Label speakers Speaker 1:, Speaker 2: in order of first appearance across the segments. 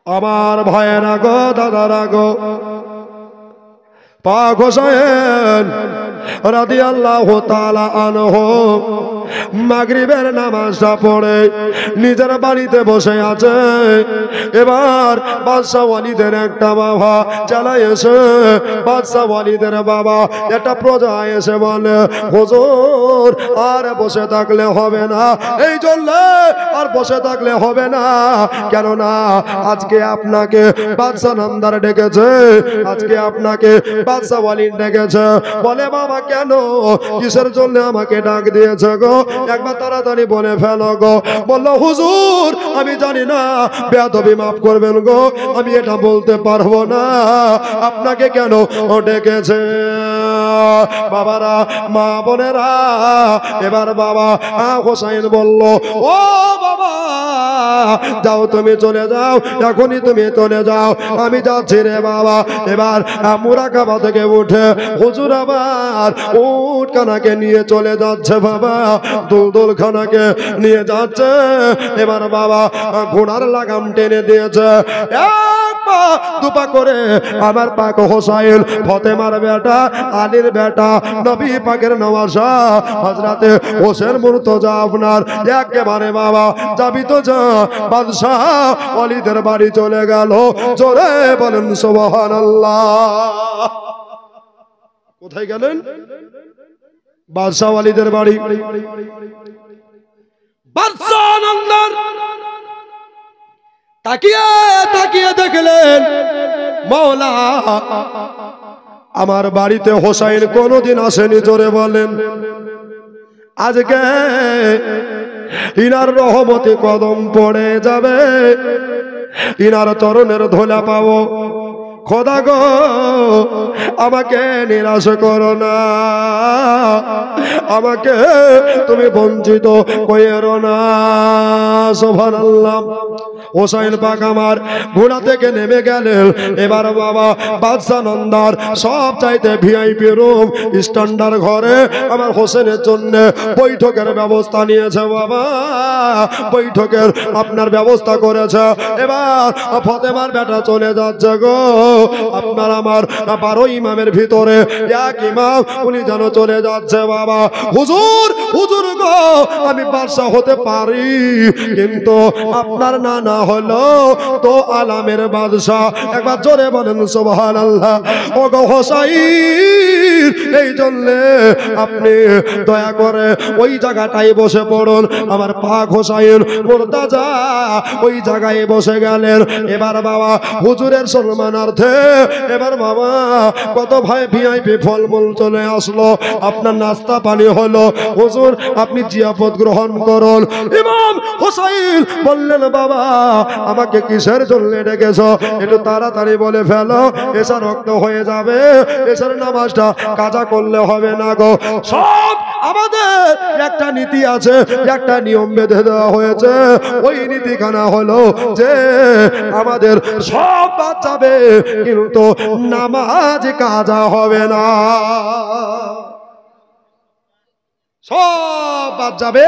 Speaker 1: আমার ভাইয়েরা গো, দাদারা গো, পাক হোসেন রাদিয়াল্লাহু তাআলা আনহু মাগরিবের নামাজটা পড়ে নিজের বাড়িতে বসে আছে। এবার বাদশা ওয়ালিদের একটা বাবা চালাই এসে, বাদশা ওয়ালিদের বাবা একটা প্রজা এসে বলে, হুজুর আর বসে থাকলে হবে না, এই জন্য আর বসে থাকলে হবে না, কেননা আজকে আপনাকে বাদশা নামদার ডেকেছে, আজকে আপনাকে বাদশা ওয়ালিদ ডেকেছে। বলে বাবা কেন, কিসের জন্য আমাকে ডাক দিয়েছে গো, একবার তাড়াতাড়ি বলে ফেলো গো। বললো হুজুর আমি জানি না, বেয়াদবি মাফ করবেন গো, আমি এটা বলতে পারবো না আপনাকে কেন ডেকেছে। বাবারা, মা বোনেরা, এবার বাবা হোসাইন বলল, ও বাবা যাও, তুমি চলে যাও, এখনই তুমি চলে যাও, আমি যাচ্ছি রে বাবা। এবার মুরাকাবা থেকে উঠে হুজুর আবার উটখানাকে নিয়ে চলে যাচ্ছে বাবা, দুলদুল খানাকে নিয়ে যাচ্ছে। এবার বাবা ঘোড়ার লাগাম টেনে দিয়েছে, এক পা দুপা করে আমার পাক হোসাইন, ফতেমার বেটা, আলীর বেটা, নবী পাকের নওয়াজা হযরতে হোসেন মুর্তজা আপনার একেবারে বাবা যাবি তো যা, বাদশাহ ওয়ালিদের বাড়ি চলে গেল। জোরে বলেন সুবহানাল্লাহ। কোথায় গেলেন? বাদশাহ ওয়ালিদের বাড়ি। বাদশাহ আনন্দার তাকিয়ে তাকিয়ে দেখলেন, মাওলা আমার বাড়িতে হোসাইন কোনদিন আসেনি। জোরে বলেন, আজকে ইনার রহমতে কদম পড়ে যাবে, ইনার চরণের ধুলা পাবো। খোদা গো আমাকে নিরাশ করো না, আমাকে তুমি বঞ্চিত কইরো না। সুবহানাল্লাহ। হোসাইন পাক আমার ঘোড়া থেকে নেমে গেলেন। এবার বাবা বাদশাহ নন্দার সব চাইতে ভিআইপি রুম স্ট্যান্ডার্ড ঘরে আমার হোসেনের জন্য বৈঠকের ব্যবস্থা নিয়েছে বাবা, বৈঠকের আপনার ব্যবস্থা করেছে। এবার ফতেমার বেটা চলে যাচ্ছে গো, আপনার আমার 12 ইমামের ভিতরে এক ইমাম উনি যেন চলে যাচ্ছে বাবা। হুজুর হুজুর গো আমি বাদশা হতে পারি, কিন্তু আপনার নানা হলো তো আলামের বাদশা। একবার জোরে বলেন সুবহানাল্লাহ। ও গো হোসাইন, এই জন্য আপনি দয়া করে ওই জায়গাটায় বসে পড়ুন। আমার পাক হোসাইন মুর্তজা ওই জায়গায় বসে গেলেন। এবার বাবা হুজুরের সম্মানার্থে এবার বাবা কত ভাই ভিআইপি ফলমূল চলে আসলো, আপনার নাস্তা পানি হলো। হুজুর আপনি জিয়াফত গ্রহণ করুন। ইমাম হোসাইন বললেন, বাবা আমাকে কিসের জন্য ডেকেছো, একটু তাড়াতাড়ি বলে ফেলো, এসা রক্ত হয়ে যাবে, এসার নামাজটা কাজা করলে হবে না গো। সব আমাদের একটা নীতি আছে, একটা নিয়ম বেঁধে দেওয়া হয়েছে। ওই নীতিখানা হলো যে আমাদের সব বাদ যাবে, কিন্তু নামাজ কাজা হবে না। সব বাদ যাবে,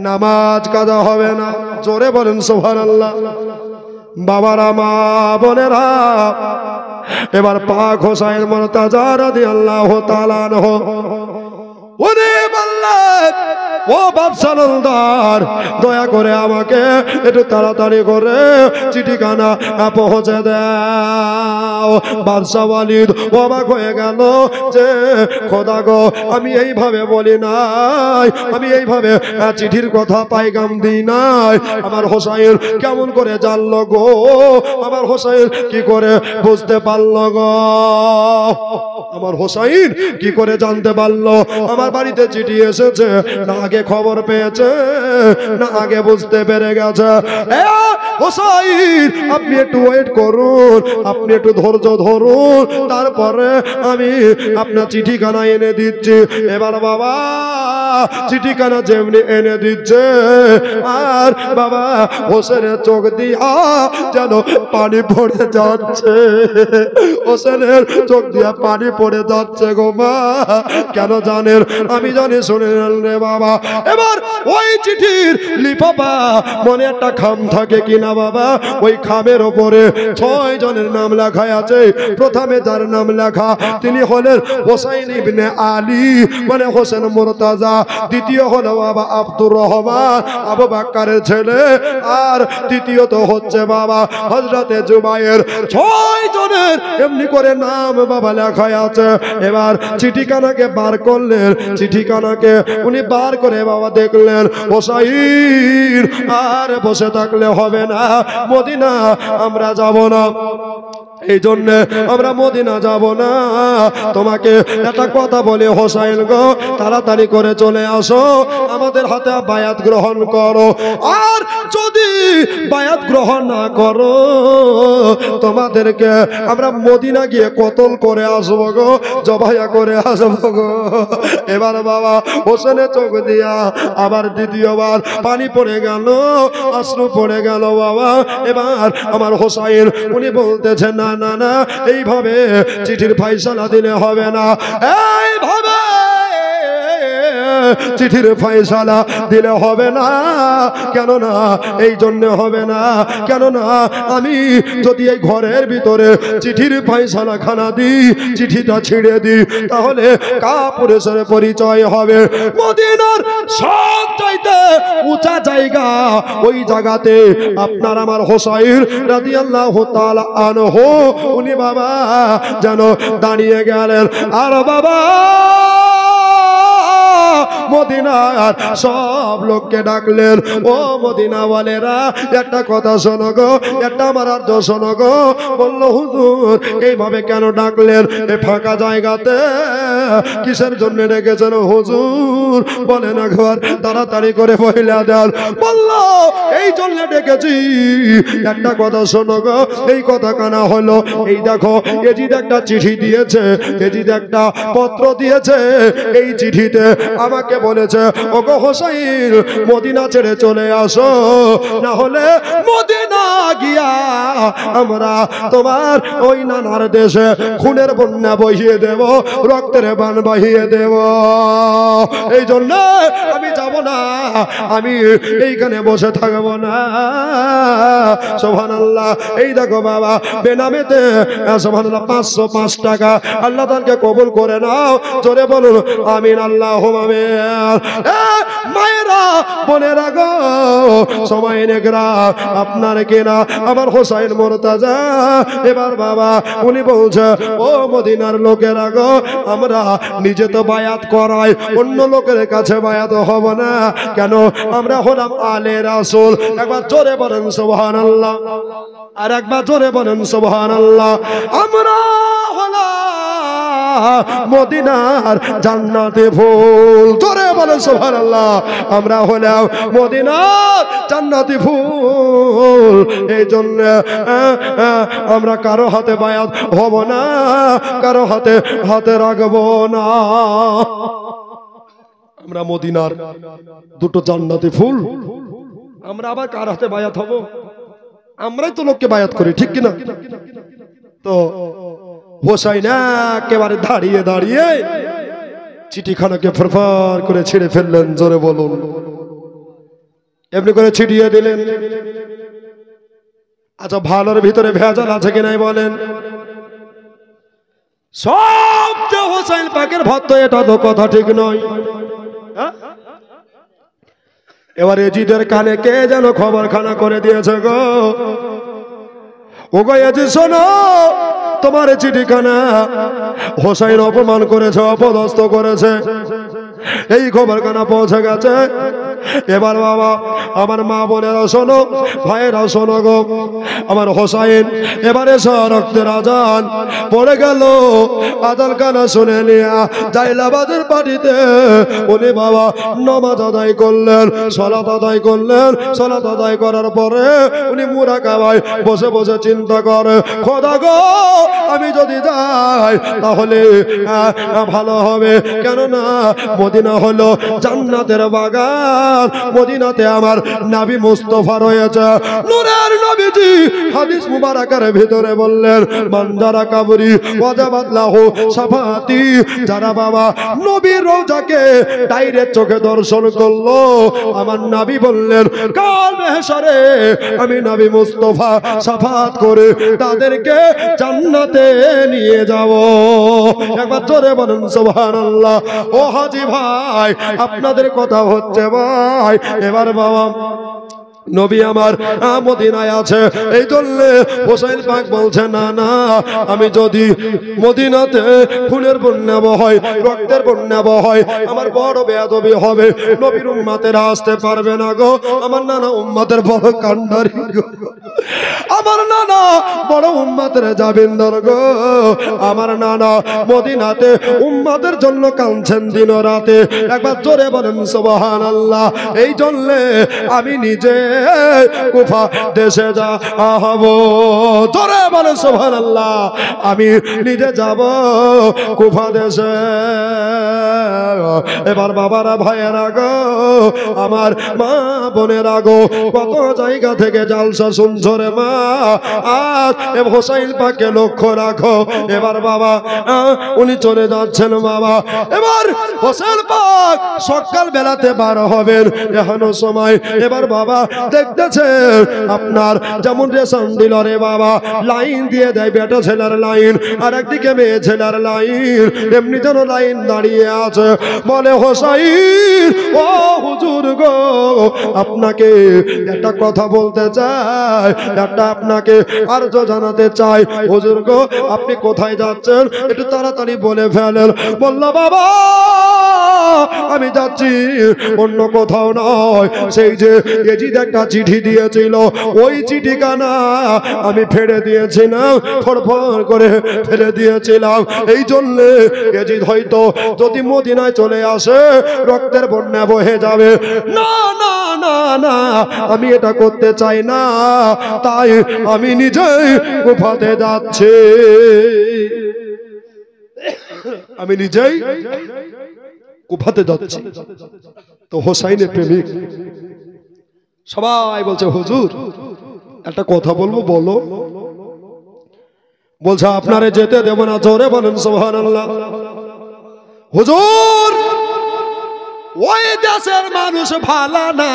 Speaker 1: নামাজ কাজা হবে না। জোরে বলেন সুবহানাল্লাহ। বাবারা, মা বোনেরা, এবার পাক হোসাইন মুর্তজা রাদিয়াল্লাহু তাআলা আনহু ওরে বললেন, ও বাদশাহ নন্দার দয়া করে আমাকে একটু তাড়াতাড়ি করে চিঠিখানা পৌঁছে দাও। বাদশাহ ওয়ালিদ অবাক হয়ে গেল যে খোদা গো আমি এইভাবে বলি নাই, আমি এইভাবে চিঠির কথা পাইগাম দিই নাই। আমার হোসাইন কেমন করে জানলো গো, আমার হোসাইন কি করে বুঝতে পারলো গো, আমার হোসাইন কি করে জানতে পারলো আমার বাড়িতে চিঠি এসেছে? না আগে খবর পেয়েছে, না আগে বুঝতে পেরে গেছে। হোসাইন আপনি একটু ওয়েট করুন, আপনি একটু ধৈর্য ধরুন, তারপরে আমি আপনার চিঠিখানা এনে দিচ্ছি। এবার বাবা চিঠিখানা যেমনি এনে দিচ্ছে, আর বাবা হোসেনের চোখ দিয়া যেন পানি পড়ে যাচ্ছে, হোসেনের চোখ দিয়া পানি পড়ে যাচ্ছে গো মা। কেন জানেন? আমি জানি, শুনে রে বাবা। এবার ওই চিঠির লিফাফা মনে একটা খাম থাকে কিনা মদিনা বাবা ওই খামের ওপরে 6 জনের নাম লেখা আছে। প্রথমে যার নাম লেখা তিনি হলেন হোসাইন ইবনে আলী মানে হোসেন মুর্তজা। দ্বিতীয় হলো বাবা আব্দুর রহমান আবু বকরের ছেলে। আর তৃতীয়ত হচ্ছে বাবা হযরতে জুবায়ের। 6 জনের এমনি করে নাম বাবা লেখা আছে। এবার চিঠিখানাকে বার করলেন, চিঠিখানাকে উনি বার করে বাবা দেখলেন হোসাইন আর বসে থাকলে হবে না, মদিনা আমরা যাব না। এই জন্য আমরা মদিনা যাব না। তোমাকে একটা কথা বলি হোসাইন গো, তাড়াতাড়ি করে চলে আসো, আমাদের হাতে বায়াত গ্রহণ করো। আর যদি বায়াত গ্রহণ না করো তোমাদেরকে আমরা মদিনা গিয়ে কতল করে আসবো গো, জবাইয়া করে আসবো গো। এবার বাবা হোসেনের চোখ দিয়া আবার দ্বিতীয়বার পানি পড়ে গেল, অশ্রু পড়ে গেল বাবা। এবার আমার হোসাইন উনি বলতেছেন না না না, এইভাবে চিঠির ফায়সালা দিলে হবে না, এইভাবে চিঠির ফায়সালা দিলে হবে না। কেন না? এই জন্য হবে না, কেন না আমি যদি এই ঘরের ভিতরে চিঠির ফায়সালা খানা দিই, চিঠিটা ছিঁড়ে দিই, তাহলে কাপুরুষের পরিচয় হবে। মদিনার সব চাইতে উঁচা জায়গা, ওই জায়গাতে আপনার আমার হোসাইন রাদিয়াল্লাহু তাআলা আনহু উনি বাবা যেন দাঁড়িয়ে গেলেন। আর বাবা মদিনার সব লোককে ডাকলেন, ও মদিনাওয়ালেরা একটা কথা শোনো গো, একটা আমার আর্য শোনো গো। বলল হুজুর এইভাবে কেন ডাকলেন এই ফাঁকা জায়গাতে, কিসের জন্য ডেকেছেন হুজুর বলেন একবার, তাড়াতাড়ি করে বইলা দেন। বলল এই জন্য ডেকেছি, একটা কথা শোনো গো। এই কথা কানা হলো, এই দেখো এজিদ একটা চিঠি দিয়েছে, এজিদ একটা পত্র দিয়েছে। এই চিঠিতে আমাকে বলেছে ওগো হোসাইন মদিনা ছেড়ে চলে আসো, না হলে মদিনা গিয়া আমরা তোমার ওই নানার দেশে খুনের বন্যা বহিয়ে দেব, রক্তের বান বহিয়ে দেব। এই জন্য আমি যাব না, আমি এইখানে বসে থাকবো না। সুবহানাল্লাহ। এই দেখো বাবা বেনামেতে সুবহানাল্লাহ 505 টাকা আল্লাহ তাআলাকে কবুল করে নাও, জোরে বলুন আমিন আল্লাহুম্মা আমিন। মায়েরা বোনেরা গো, সময় নেগরা আপনার কেনা আমার হোসাইন মুর্তজা। এবার বাবা উনি বলছে ও মদিনার লোকেরা গো, আমরা নিজে তো বায়াত করাই, অন্য লোকের কাছে বায়াত হব না। কেন? আমরা হলাম আলে রাসূল। একবার জোরে বলেন সুবহানাল্লাহ, আর একবার জোরে বলেন সুবহানাল্লাহ। আমরা হলাম মদিনার জান্নাতে ফুল, জোরে বলেন সুবহানাল্লাহ। আমরা হলাম মদিনার জান্নাতি ফুল। এই জন্য আমরা কারো হাতে বায়াত হব না, কারো হাতে রাখবো না। আমরা মদিনার দুটো জান্নাতি ফুল, আমরা আবার কার হাতে বায়াত হব? আমরাই তো লোককে বায়াত করি, ঠিক কিনা? তো হোসাইন একেবারে দাঁড়িয়ে দাঁড়িয়ে চিঠিখানাকে ফরফর করে ছিঁড়ে ফেললেন, জোরে বলুন। এমনি করে ছিটিয়ে দিলেন। আচ্ছা ভালোর ভিতরে ভেজাল আছে কি নাই বলেন? সব যে হোসাইন পাকের ভক্ত, এটা তো কথা ঠিক নয়। এবার এজিদের কানে কে যেন খবরখানা করে দিয়েছে গো, ও গো এজিদ শোনো, তোমার চিঠিখানা হোসাইন অপমান করেছে, অপদস্থ করেছে, এই খবরখানা পৌঁছে গেছে। এবার বাবা আমার মা বোনেরা শোনো, ভাইয়েরা শোনো গো, আমার হোসাইন এবারে রক্তের আজান পড়ে গেল। আজান কানা শুনে নিয়া জাইলাবাদের বাড়িতে উনি বাবা নামাজ আদায় করলেন, সালাত আদায় করলেন। সালাত আদায় করার পরে উনি মুরাকাবায় বসে বসে চিন্তা করে, খোদা গো আমি যদি যাই তাহলে ভালো হবে, কেননা মদিনা হলো জান্নাতের বাগান। আমার মদিনাতে আমার নবী মুস্তাফা রয়েছে। নূরের নবীজি হাদিস মুবারাকের ভিতরে বললেন, মান যারা কবরি ওয়াজাবাত লাহু শাফাআতি, যারা বাবা নবীর রওজাকে ডাইরেক্ট চোখে দর্শন করলো, আমার নবী বললেন কাল মাহশরে আমি নবী মুস্তাফা শাফাআত করে তাদেরকে জান্নাতে নিয়ে যাব। একবার জোরে বলুন সুবহানাল্লাহ। ও হাজী ভাই, আপনাদের কথা হচ্ছে ভাই। এবার বাবা নবী আমার মদিনায় আছে, এই জন্য হোসাইন পাক বলছে না না, আমি যদি মদিনাতে খুনের বন্যা বয়, রক্তের বন্যা বয়, আমার বড় বেয়াদবি হবে, নবীর উম্মতেরা আসতে পারবে না গো। আমার নানা উম্মতের বড় কান্ডারি গো, আমার নানা বড় উম্মতের জাবিন্দর গো। আমার নানা মদিনাতে উম্মতের জন্য কাঁদছেন দিন রাতে। একবার জোরে বলেন সুবহানাল্লাহ। এই জন্য আমি নিজে কুফা দেশে যাব, জোরে বলেন সুবহানাল্লাহ। আমি নিজে যাব কুফা দেশে। এবার বাবারা ভাইয়েরা গো, আমার মা বোনেরা গো, কত জায়গা থেকে জালসা শুনছো রে মা। আজ হোসাইন পাককে লক্ষ্য রাখো। এবার বাবা উনি চলে যাচ্ছেন বাবা। এবার হোসেন পাক সকাল বেলাতে বার হবেন, এখনো সময়। এবার বাবা দেখতেছে আপনার যেমন রেশন ডিলারে বাবা লাইন দিয়ে দেয়, বেটা ছেলের লাইন আর একদিকে মেয়ে ছেলের লাইন, এমনি যেন লাইন দাঁড়িয়ে আছে। বলে হোসাইন, ও হুজুর গো, আপনাকে একটা কথা বলতে চাই, একটা আপনাকে আরজ জানাতে চাই। হুজুর গো, আপনি কোথায় যাচ্ছেন একটু তাড়াতাড়ি বলে ফেলেন। বলল বাবা আমি যাচ্ছি অন্য কোথাও নয়, সেই যে এজিদ একটা চিঠি দিয়েছিল, ওই চিঠিখানা আমি ফেলে দিয়েছিলাম, ফড়ফড় করে ফেলে দিয়েছিলাম। এই জন্য এজিদ হয়তো যদি মদিনায় চলে আসে রক্তের বন্যা বহে যাবে। না না না না, আমি এটা করতে চাই না, তাই আমি নিজেই কুফাতে যাচ্ছি। আমি নিজেই কুফাতে যাচ্ছি। তো হোসাইনের প্রেমিক সবাই বলছে হুজুর একটা কথা বলবো, বলো। বলছে আপনারে যেতে দেব না। জোরে বলেন সুবহানাল্লাহ। হুজুর ওই দেশের মানুষ ভালো না।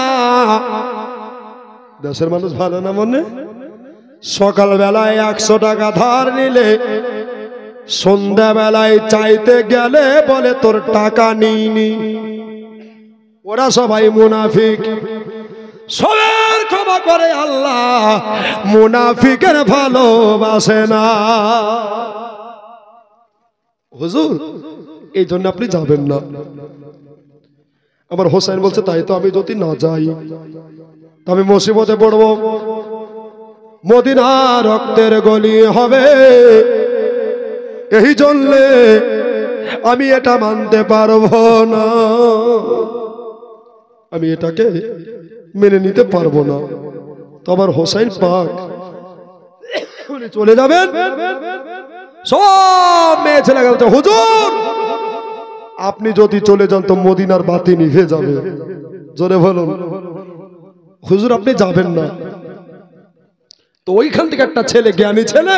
Speaker 1: দেশের মানুষ ভালো না মানে সকাল বেলায় 100 টাকা ধার নিলে সন্ধ্যা বেলায় চাইতে গেলে বলে তোর টাকা নিইনি। ওরা সবাই মুনাফিক, সবার ক্ষমা করে আল্লাহ, মুনাফিকের ভালোবাসে না। হুজুর এই জন্য আপনি যাবেন না। আমার হোসেন বলছে তাই তো, আমি যদি না যাই আমি মুসিবতে পড়ব, মদিনা রক্তের গলি হবে। এই জন্য আমি এটা মানতে পারবো না, আমি এটাকে মেনে নিতে পারবো না। তো আমার হোসাইন পাক চলে যাবেন। সব মেয়ে ছেলে গেল, হুজুর আপনি যদি চলে যান তো মদিনার বাতি নিভে যাবে। জোরে বলুন হুজুর আপনি যাবেন না। তো ওইখান থেকে একটা ছেলে, জ্ঞানী ছেলে,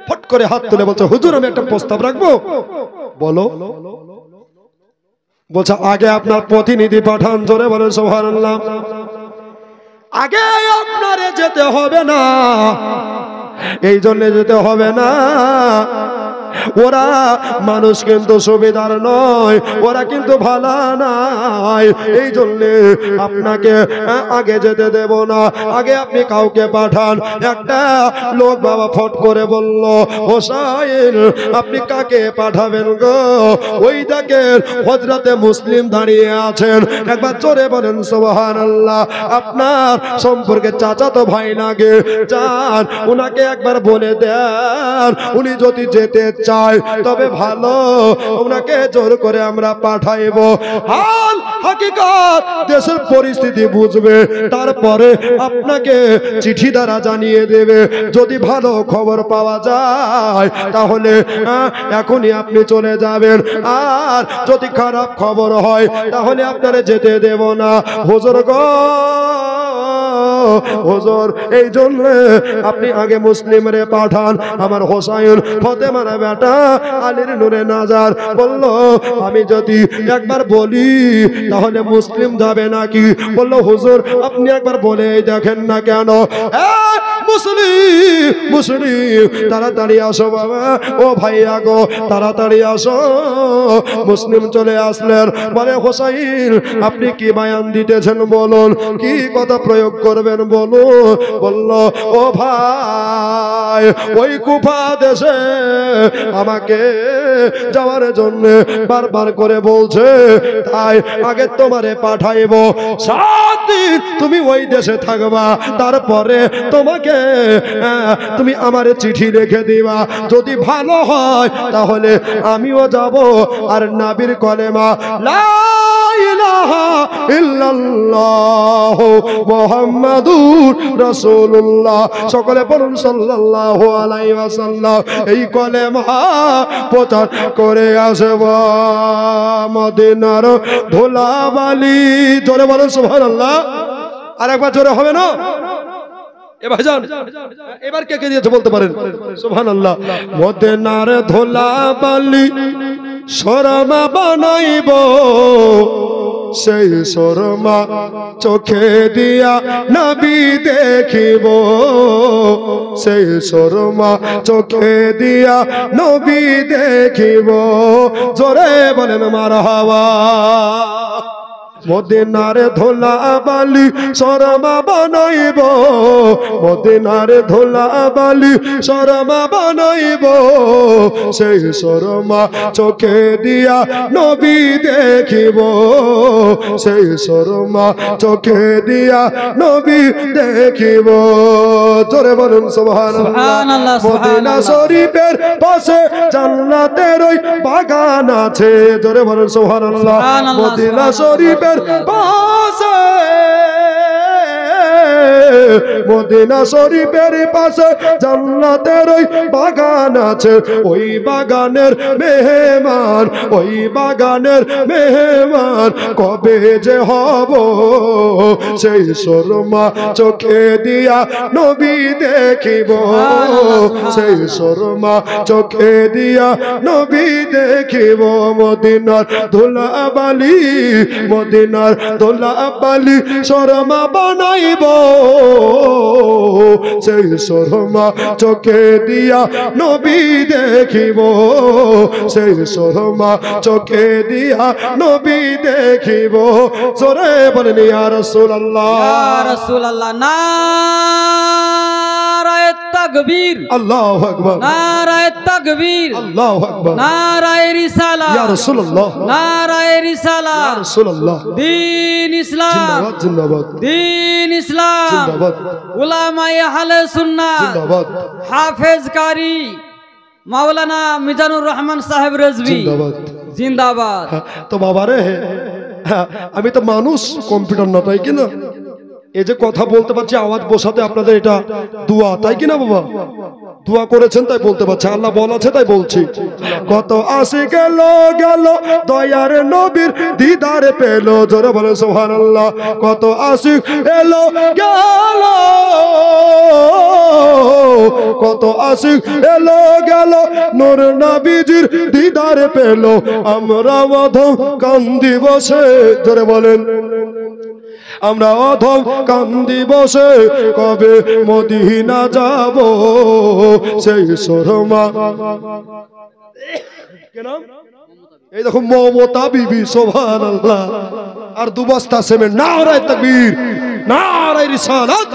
Speaker 1: ফট করে হাত তুলে বলছে হুজুর আমি একটা প্রস্তাব রাখবো। বলো। বলছে আগে আপনার প্রতিনিধি পাঠান। জোরে বলেন সুবহানাল্লাহ। আগে আপনারে যেতে হবে না, এই জন্য যেতে হবে না, ওরা মানুষ কিন্তু সুবিধার নয়, ওরা কিন্তু ভালো নয়, এই জন্য আপনাকে আগে যেতে দেব না। আগে আপনি কাউকে পাঠান। একটা লোক বাবা ফট করে বলল হোসাইন আপনি কাকে পাঠাবেন গো? ওই দেখেন হযরতে মুসলিম দাঁড়িয়ে আছেন। একবার জোরে বলেন সুবহানাল্লাহ। আপনার সম্পর্কে চাচাতো ভাই লাগে, যান উনাকে একবার বলে দেন, উনি যদি যেতে চাই তবে ভালো ওনাকে জোর করে আমরা পাঠাইব। হাল হাকিকত দেশের পরিস্থিতি বুঝবে, তারপরে আপনাকে চিঠি দ্বারা জানিয়ে দেবে। যদি ভালো খবর পাওয়া যায় তাহলে এখনই আপনি চলে যাবেন, আর যদি খারাপ খবর হয় তাহলে আপনারা যেতে দেব না। হুজুর গো হুজুর, এই জন্য আপনি আগে মুসলিম রে পাঠান। আমার হোসাইন ফাতেমার বেটা আলীর নূরে নাজার বলল, আমি যদি একবার বলি তাহলে মুসলিম যাবে নাকি? বলল, হুজুর আপনি একবার বলে দেখেন না কেন? মুসলিম মুসলিম, তাড়াতাড়ি আসো বাবা, ও ভাইয়া গো তাড়াতাড়ি আসো। মুসলিম চলে আসলেন, বলে হোসাইন আপনি কি বায়ান দিতেছেন বলুন, কি কথা প্রয়োগ করবেন বলুন। বলল, ও ভাই ওই কুফা দেশে আমাকে যাওয়ার জন্য বারবার করে বলছে, তাই আগে তোমারে পাঠাইব। 7 দিন তুমি ওই দেশে থাকবা, তারপরে তোমাকে তুমি আমার চিঠি রেখে দিবা। যদি ভালো হয় তাহলে আমিও যাব, আর নবীর কলেমা লা ইলাহা ইল্লাল্লাহ মুহাম্মাদুর রাসূলুল্লাহ, সকলে বলুন সাল্লাল্লাহু আলাইহি ওয়াসাল্লাম, এই কলেমা প্রচার করে আসব। মদিনার ধুলাবালি, জোরে বলুন সুবহানাল্লাহ। আরেকবার জোরে হবে না? ভাইজান এবার কে কে দিয়েছে বলতে পারেন সুবহানাল্লাহ। মদিনার ধুলাবালি শরমা বানাইব, সেই শরমা চোখে দিয়া নবী দেখিব, সেই শরমা চোখে দিয়া নবী দেখিব। জোরে বলেন মারহাবা। মদিনার ধুলাবালি শরমা বানাইব, মদিনার ধুলাবালি শরমা বানাইব, সেই শরমা চোখে দিয়া নবী দেখিব, সেই শরমা চোখে দিয়া নবী দেখিব। জোরে বলুন সুবহানাল্লাহ। মদিনা শরীফের পাশে জান্নাতের ওই বাগান আছে, জোরে বলুন সুবহানাল্লাহ। মদিনা শরীফের পাশে, মদিনা শরীফের পাশে জান্নাতের ওই বাগান আছে, ওই বাগানের মেহমান, ওই বাগানের মেহমান কবে যে হব, সেই শরমা চোখে দিয়া নবী দেখিব, সেই শরমা চোখে দিয়া নবী দেখিব। মদিনার ধুলাবালি, মদিনার ধুলাবালি শরমা বানাইব, সেই শরমা চোখে দিয়া নবী দেখিব, সেই শরমা চোখে দিয়া নবী দেখিব। জোরে বলেন ইয়া রাসূলুল্লাহ, ইয়া রাসূলুল্লাহ। নারায়ে তাকবীর, আল্লাহু আকবার, নারায়ে তাকবীর, আল্লাহু আকবার, নারায়ে রিসালাত, ইয়া রাসূলুল্লাহ, নারায়ে রিসালাত, ইয়া রাসূলুল্লাহ। দ্বীন ইসলাম জিন্দাবাদ, জিন্দাবাদ, দ্বীন ইসলাম জিন্দাবাদ, উলামায়ে আহলে সুন্নাহ জিন্দাবাদ, হাফেজ কারি মাওলানা মিজানুর রহমান সাহেব রিজভী জিন্দাবাদ, জিন্দাবাদ। তো বাবা রে, আমি তো মানুষ, কম্পিউটার না, তাই কিনা? এই যে কথা বলতে পারছি, আওয়াজ বসাতে আপনাদের এটা দোয়া, তাই কিনা বাবা? দোয়া করেছেন তাই বলতে পারছি, আল্লাহ বলেছে তাই বলছি। কত আসি গেল গেল দয়ার নবীর দিদার পেল, জোরে বলে সুবহানাল্লাহ। কত আসি এলো গেল, কত আসি এলো গেল নূর নবীজির দিদার পেল, আমরা অধম কান্দি বসে, জোরে বলেন আমরা অধম কান্দি বসে, কবে মদিনা যাব, সেই শরমা। এই দেখো মমতা বিবি, সুবহানাল্লাহ। আর 2 বস্তা সিমেন্ট। নারায়ে তাকবীর, নারায়ে রিসালাত।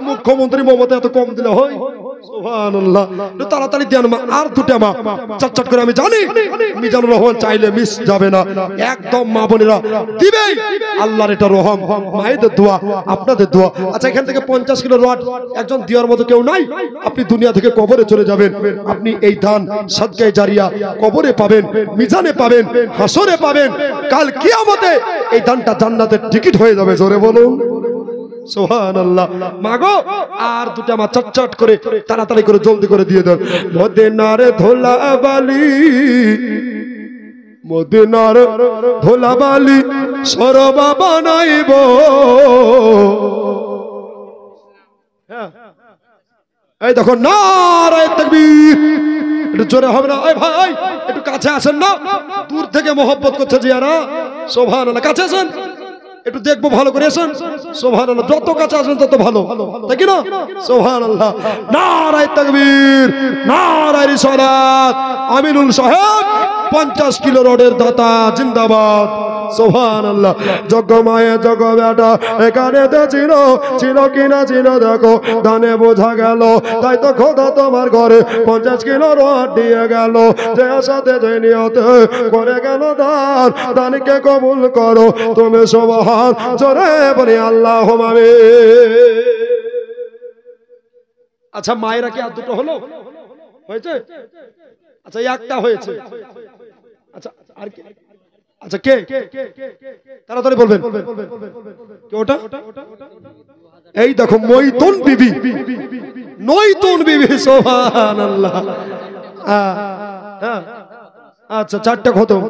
Speaker 1: মুখ্যমন্ত্রী মমতা এত কম দিলে হয়? সুবহানাল্লাহ, একটু তাড়াতাড়ি দেন মা, আর দুটা মা, চটচট করে। আমি জানি মিজানুর রহমান চাইলে মিস যাবে না, একদম মা বোনেরা দিবেই। আল্লাহর এটা রহম, মায়েদের দোয়া, আপনাদের দোয়া। আচ্ছা, এখান থেকে 50 কিলো রড একজন দেওয়ার মতো কেউ নাই। আপনি দুনিয়া থেকে কবরে চলে যাবেন, আপনি এই দান সাদকায়ে জারিয়া কবরে পাবেন, মিজানে পাবেন, হাসরে পাবেন, কাল কিয়ামতে এই দানটা জান্নাতের টিকিট হয়ে যাবে। জোরে বলুন সুবহানাল্লাহ। মাগো আর দুটা মা চটচট করে তাড়াতাড়ি করে জলদি করে দিয়ে দেন। মদিনার ধুলাবালি, মদিনার ধুলাবালি সরবা বানাইব। এই দেখো, নারায়ে তাকবীর। একটু জোরে হবে না? এই ভাই একটু কাছে আসেন না, দূর থেকে মহব্বত করছে জিয়ারা। সুবহানাল্লাহ, কাছে আসেন, একটু দেখবো ভালো করে। আসেন, সুবহানাল্লাহ, যত কাছে আসেন তত ভালো, তাই কি না? সুবহানাল্লাহ, নারায়ে তাকবীর, নারায়ে রিসালাত। আমিনুল সাহেব 50 কিলো রডের দাতা জিন্দাবাদ। সুবহানাল্লাহ। জগ মায়ে জগ বেটা এখানে তো ছিল কিনা ছিল দেখো, দানে বোঝা গেল, তাই তো খোদা তোমার ঘরে 50 কিলো রড দিয়ে গেল। যে আশাতে যে নিয়তে করে গেল দান, দানকে কবুল করো তুমি সুবহান। জোরে বলি আল্লাহুম্মা আমিন। আচ্ছা, মায়েরা কি আর দুটো হলো? হয়েছে? আচ্ছা, একটা হয়েছে। আচ্ছা, আর কি? আচ্ছা, কে? তাড়াতাড়ি বলবেন কে ওটা? এই দেখো, মইতুন বিবি, নইতুন বিবি। সুবহানাল্লাহ। আচ্ছা, 4টা খতম।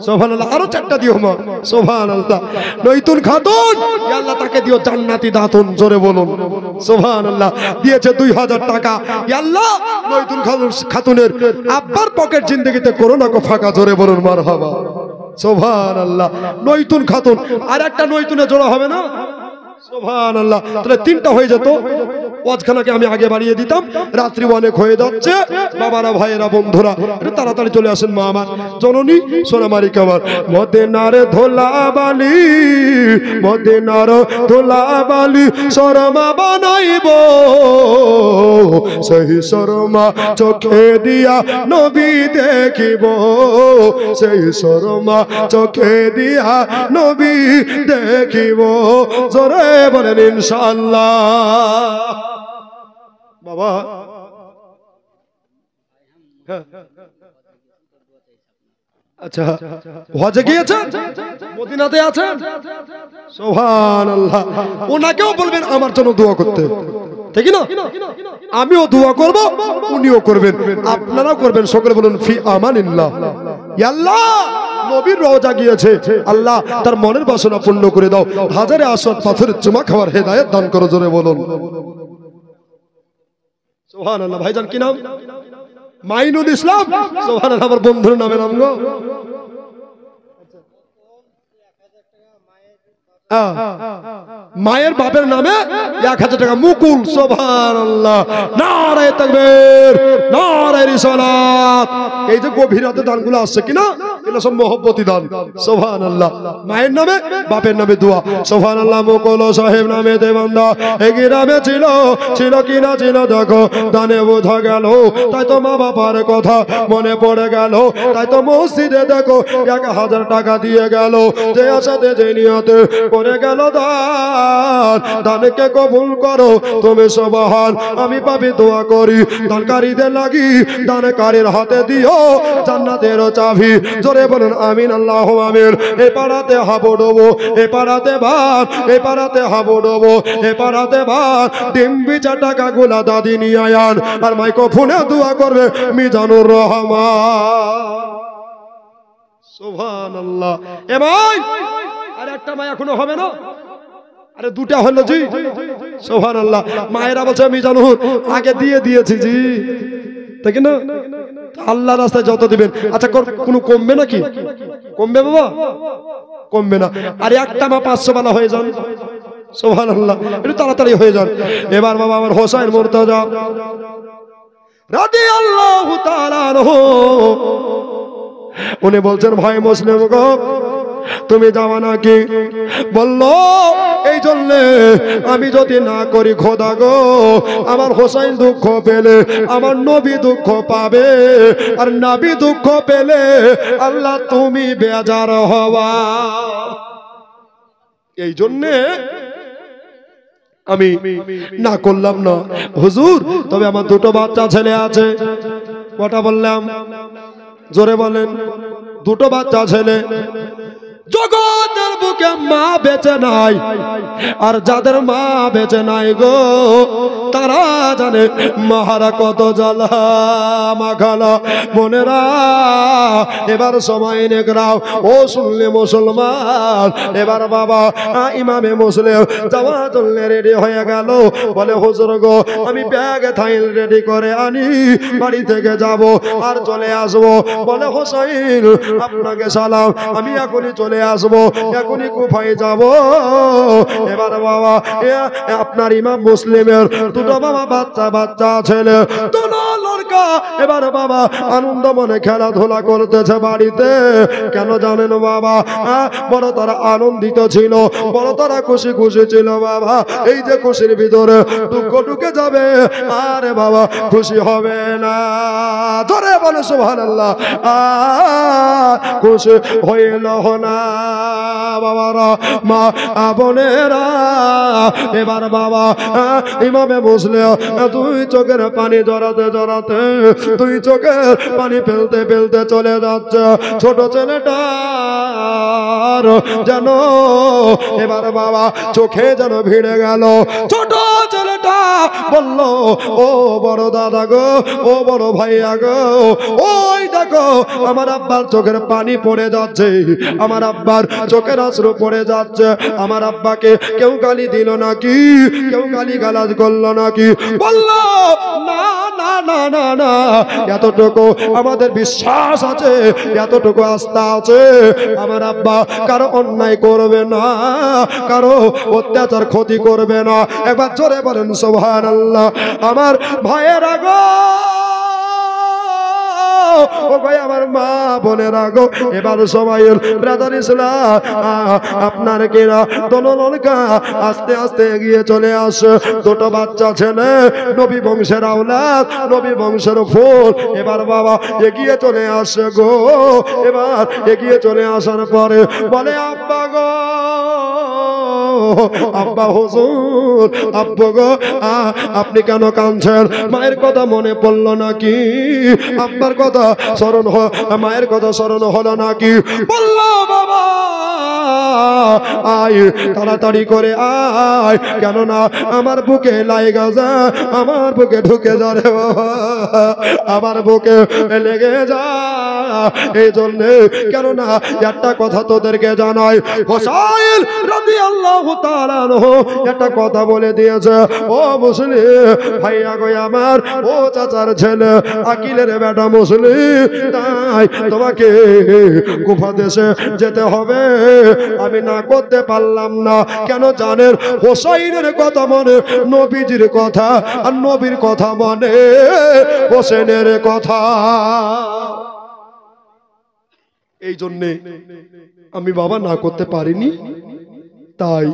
Speaker 1: সুবহানাল্লাহ, আরো 4টা দিও মা। সুবহানাল্লাহ। নইতুন খাতুন, ইয়া আল্লাহ তাকে দিও জান্নাতি দাতুন। জোরে বলুন সুবহানাল্লাহ। দিয়েছে 2000 টাকা। ইয়া আল্লাহ নইতুন খাতুনের আব্বার পকেট জিন্দেগিতে করোনা কো ফাঁকা। জোরে বলুন মারহাবা। সুবহানাল্লাহ। নইতুন খাতুন, আর একটা নইতুনে জোড়া হবে না? সুবহানাল্লাহ, তাহলে 3টা হয়ে যেত। ওয়াজখানাকে আমি আগে বাড়িয়ে দিতাম, রাত্রি অনেক হয়ে যাচ্ছে। বাবারা, ভাইয়েরা, বন্ধুরা একটু তাড়াতাড়ি চলে আসেন। মা আমার জননী সোনামারি কাবার। মদিনার ধুলাবালি, মদিনার ধুলাবালি শর্মা বানাইব, সেই শর্মা চোখে দিয়া নবী দেখিব, সেই শর্মা চোখে দিয়া নবী দেখিব। জোরে বলেন ইনশাআল্লাহ। বাবা, আচ্ছা, হজে গিয়েছেন, মদিনাতে আছেন, সুবহানাল্লাহ। ওনাকেও বলবেন আমার জন্য দোয়া করতে, ঠিক না? আমিও দোয়া করব, উনিও করবেন, আপনারাও করবেন। সকলে বলুন ফি আমানিল্লাহ। ইয়া আল্লাহ, নবীর রওজা গিয়েছে, আল্লাহ তার মনের বাসনা পূর্ণ করে দাও। হাজারে আসওয়াদ পাথরের চুমা খাওয়ার হেদায়েত দান করো। জোরে বলুন সুবহানাল্লাহ। ভাইজান কি নাম? মাইনুল ইসলাম। সুবহানাল্লাহ, আমার বন্ধুর নামে নাম গো। মায়ের বাপের নামে 1000 টাকা। মুকুল। সুবহানাল্লাহ, নারায়ে তাকবীর, নারায়ে রিসালাত। এই যে গভীর রাতে দানগুলো আসছে কিনা, এগুলো সব মহব্বতি দান। সুবহানাল্লাহ। মায়ের নামে বাপের নামে দোয়া। সুবহানাল্লাহ। মুকুল সাহেব নামে দেবান্দা এই গ্রামে ছিল কিনা ছিল দেখো, দানে বোঝা গেল, তাই তো মা বাবার কথা মনে পড়ে গেল, তাই তো মসজিদে দেখো 1000 টাকা দিয়ে গেল। যে আশাতে যে নিয়তে করে গেল দান, দানকে কবুল করো তুমি সুবহান। আমি পাপী দোয়া করি, দানকারীদের লাগি, দানকারীর হাতে দিও জান্নাতের চাবি। জোরে বলুন আমিন, আল্লাহুম্মা আমিন। এই পাড়াতে হাবুডুবো, এই পাড়াতে ভাত, এই পাড়াতে হাবুডুবো, এই পাড়াতে ভাত। ডিম্বি টাকা গুলা দাদি নিয়ে আয়ান, আর মাইক্রোফোনে দোয়া করবে মিজানুর রহমান। সুবহানাল্লাহ। এ ভাই, আর একটা মা এখনো হবে না? আরে 2টা হলো জি। সুবহানাল্লাহ। মায়েরা বলছে মিজানুর আগে দিয়ে দিয়েছি জি, তাই না? আল্লাহ রাস্তায় যত দিবেন। আচ্ছা, কোনো কমবে নাকি? কমবে বাবা? কমবে না। আর একটা মা 500 বালা হয়ে যান। সুবহানাল্লাহ, একটু তাড়াতাড়ি হয়ে যান। এবার বাবা আমার হোসেন মুর্তজা রাদিয়াল্লাহু তাআলা আনহু, উনি বলছেন ভাই মুসলিম গো, তুমি যাবা নাকি? বলল এই জন্যে আমি যদি না করি খোদা গো, আমার হোসাইন দুঃখ পেলে আমার নবী দুঃখ পাবে, আর নবী দুঃখ পেলে আল্লাহ তুমি বেজার হবা। এই জন্যে আমি না করলাম না হুজুর। তবে আমার দুটো বাচ্চা ছেলে আছে। কটা বললাম? জোরে বলেন। দুটো বাচ্চা ছেলে। জগতের বুকে মা বেঁচে নাই, আর যাদের মা বেঁচে নাই গো তারা জানে মাহারা কত জ্বালা মাখালা। বোনেরা এবার সময় নেকরাও, ও শুনলে মুসলমান। এবার বাবা ইমামে মুসলিম যাওয়ার জন্য রেডি হয়ে গেল। বলে হুজুর গো আমি ব্যাগ থাইল রেডি করে আনি, বাড়ি থেকে যাব আর চলে আসবো। বলে হোসাইন আপনাকে সালাম, আমি এখনই চলে আসবো, এখনই কুফায় যাব। এবার বাবা আপনার ইমাম মুসলিমের দুটো বাবা বাচ্চা বাচ্চা ছেলে দুটো লড়কা এবার বাবা আনন্দ মনে খেলাধুলা করতেছে বাড়িতে। কেন জানেন বাবা? বড় তারা আনন্দিত ছিল, বড় তারা খুশি খুশি ছিল বাবা। এই যে খুশির ভিতরে দুঃখ ঢুকে যাবে, আরে বাবা খুশি হবে না। ধরে বলে সুবহানাল্লাহ। খুশি হইল না বাবারা, মা বোনেরা। এবার বাবা ইমামে মুসলিম তুই চোখের পানি জড়াতে জড়াতে, তুই চোখের পানি ফেলতে ফেলতে চলে যাচ্ছে। ছোট ছেলেটা যেন এবার বাবা চোখে যেন ভিড়ে গেল। ছোট ছেলেটা বলল ও বড় দাদা গো, ও বড় ভাইয়া গো, ওই দেখো আমার আব্বার চোখের পানি পড়ে যাচ্ছে, আমার আব্বার চোখের অশ্রু পড়ে যাচ্ছে। আমার আব্বাকে কেউ গালি দিল নাকি? কেউ গালি গালাজ করলো নাকি? বলল না না না না না, এতটুকু আমাদের বিশ্বাস আছে, এতটুকু আস্থা আছে, আমার আব্বা কারো অন্যায় করবে না, কারো অত্যাচার ক্ষতি করবে না। একবার জোরে বলেন সুবহানাল্লাহ। আমার ভাইয়েরা গো, ও ভাই আমার মা বোনেরা গো, এবার সবাইয়ের ব্রাদার ইসলাম আপনার কেরা দোলনকা আস্তে আস্তে এগিয়ে চলে আসে। দুটো বাচ্চা ছেলে, নবী বংশের আওলাদ, নবী বংশের ফুল। এবার বাবা এগিয়ে চলে আসে গো। এবার এগিয়ে চলে আসার পরে বলে আব্বা গো, আব্বা হুজুর, আব্বা গো আপনি কেন কাঁদছেন? মায়ের কথা মনে পড়লো নাকি? আব্বার কথা স্মরণ মায়ের কথা স্মরণ হলো নাকি? বললো বাবা আয় তাড়াতাড়ি করে আয়, কেননা আমার বুকে লাইগা যা, আমার বুকে ঢুকে যা রে বাবা, আমার বুকে লেগে যা। এই জন্যে কেননা একটা কথা তোদেরকে জানাই, হোসাইন রাদিয়াল্লাহু তাআলা আনহু একটা কথা বলে দিয়েছে। ও মুসলিম ভাইয়া গো আমার, ও চাচার ছেলে আকিলের বেটা মুসলিম, তাই তোমাকে কুফা দেশে যেতে হবে। আমি না করতে পারলাম না। কেন জানেন? হোসাইনের কথা মনে নবীজির কথা, আর নবীর কথা মনে হোসেনের কথা। এই জন্যে আমি বাবা না করতে পারিনি, তাই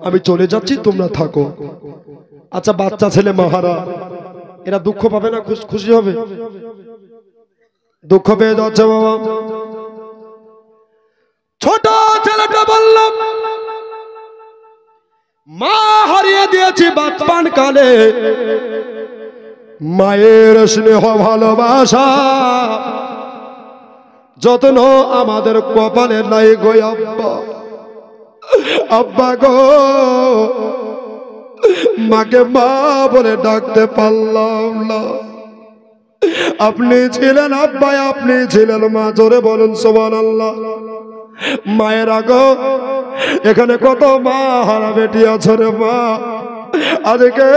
Speaker 1: আমি চলে যাচ্ছি, তোমরা থাকো। আচ্ছা বাচ্চা ছেলে মাহারা এরা দুঃখ পাবে না খুশি হবে? দুঃখ পেয়ে যাচ্ছে বাবা। ছোট ছেলেটা বলল মা হারিয়ে দিয়েছি বাচপান কালে, মায়ের স্নেহ ভালোবাসা যত্ন আমাদের কপালে নাই গো আব্বা। আব্বা গো মাকে মা বলে ডাকতে পারলাম না। আপনি ছিলেন আব্বা, আপনি ছিলেন মা। জোরে বলুন সুবহানাল্লাহ। মায়েরা গো, এখানে কত মা হারা বেটি আছে রে মা। আজকে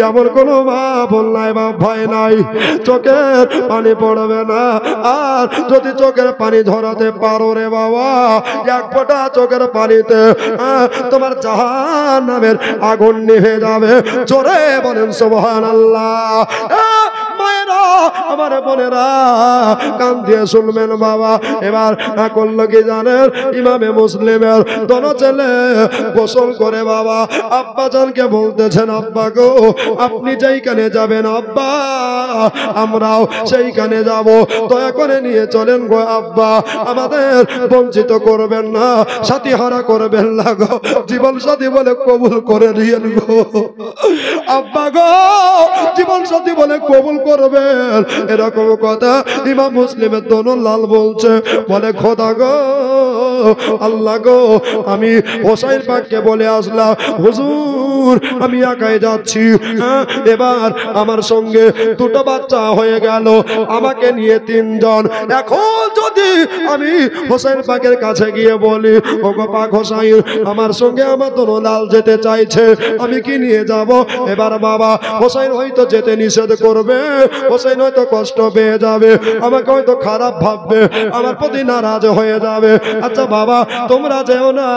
Speaker 1: এমন কোন মা বললাই বা ভাই নাই, চোখের পানি পড়বে না। আর যদি চোখের পানি ঝরাতে পারো রে বাবা, এক ফোঁটা চোখের পানিতে তোমার জাহান্নামের আগুন নিভে যাবে। জোরে বলেন সুবহানাল্লাহ। মায়েরা, আমার বোনেরা, কান দিয়ে শুনবেন বাবা। এবার করলো কি জানেন, ইমামে মুসলিমের দোনো ছেলে গোসল করে বাবা আব্বাজানকে বলতেছেন, আব্বা গো আপনি যেইখানে যাবেন আব্বা আমরাও সেইখানে যাব, দয়া করে নিয়ে চলেন গো আব্বা, আমাদের বঞ্চিত করবেন না, সাথী হারা করবেন না গো, জীবন সাথী বলে কবুল করে নিয়েন গো আব্বা গো, জীবন সাথী বলে কবুল করবেন। এরকম কথা ইমাম মুসলিমের দোনো লাল বলছে, বলে খোদা গো আল্লাহ গো, আমি হোসাইন পাককে বলে আসলাম হুজুর আমি একাই যাচ্ছি, এবার আমার সঙ্গে দুটো বাচ্চা হয়ে গেল, আমাকে নিয়ে তিনজন, এখন যদি আমি হোসাইন পাকের কাছে গিয়ে বলি ওগো পাক হোসাইন আমার সঙ্গে আমার দোনো লাল যেতে চাইছে, আমি কি নিয়ে যাব? এবার বাবা হোসাইন হয়তো যেতে নিষেধ করবে, হোসাইন হয়তো কষ্ট পেয়ে যাবে, আমাকে হয়তো খারাপ ভাববে, আমার প্রতি নারাজ হয়ে যাবে। আচ্ছা বাবা তোমরা যেও না,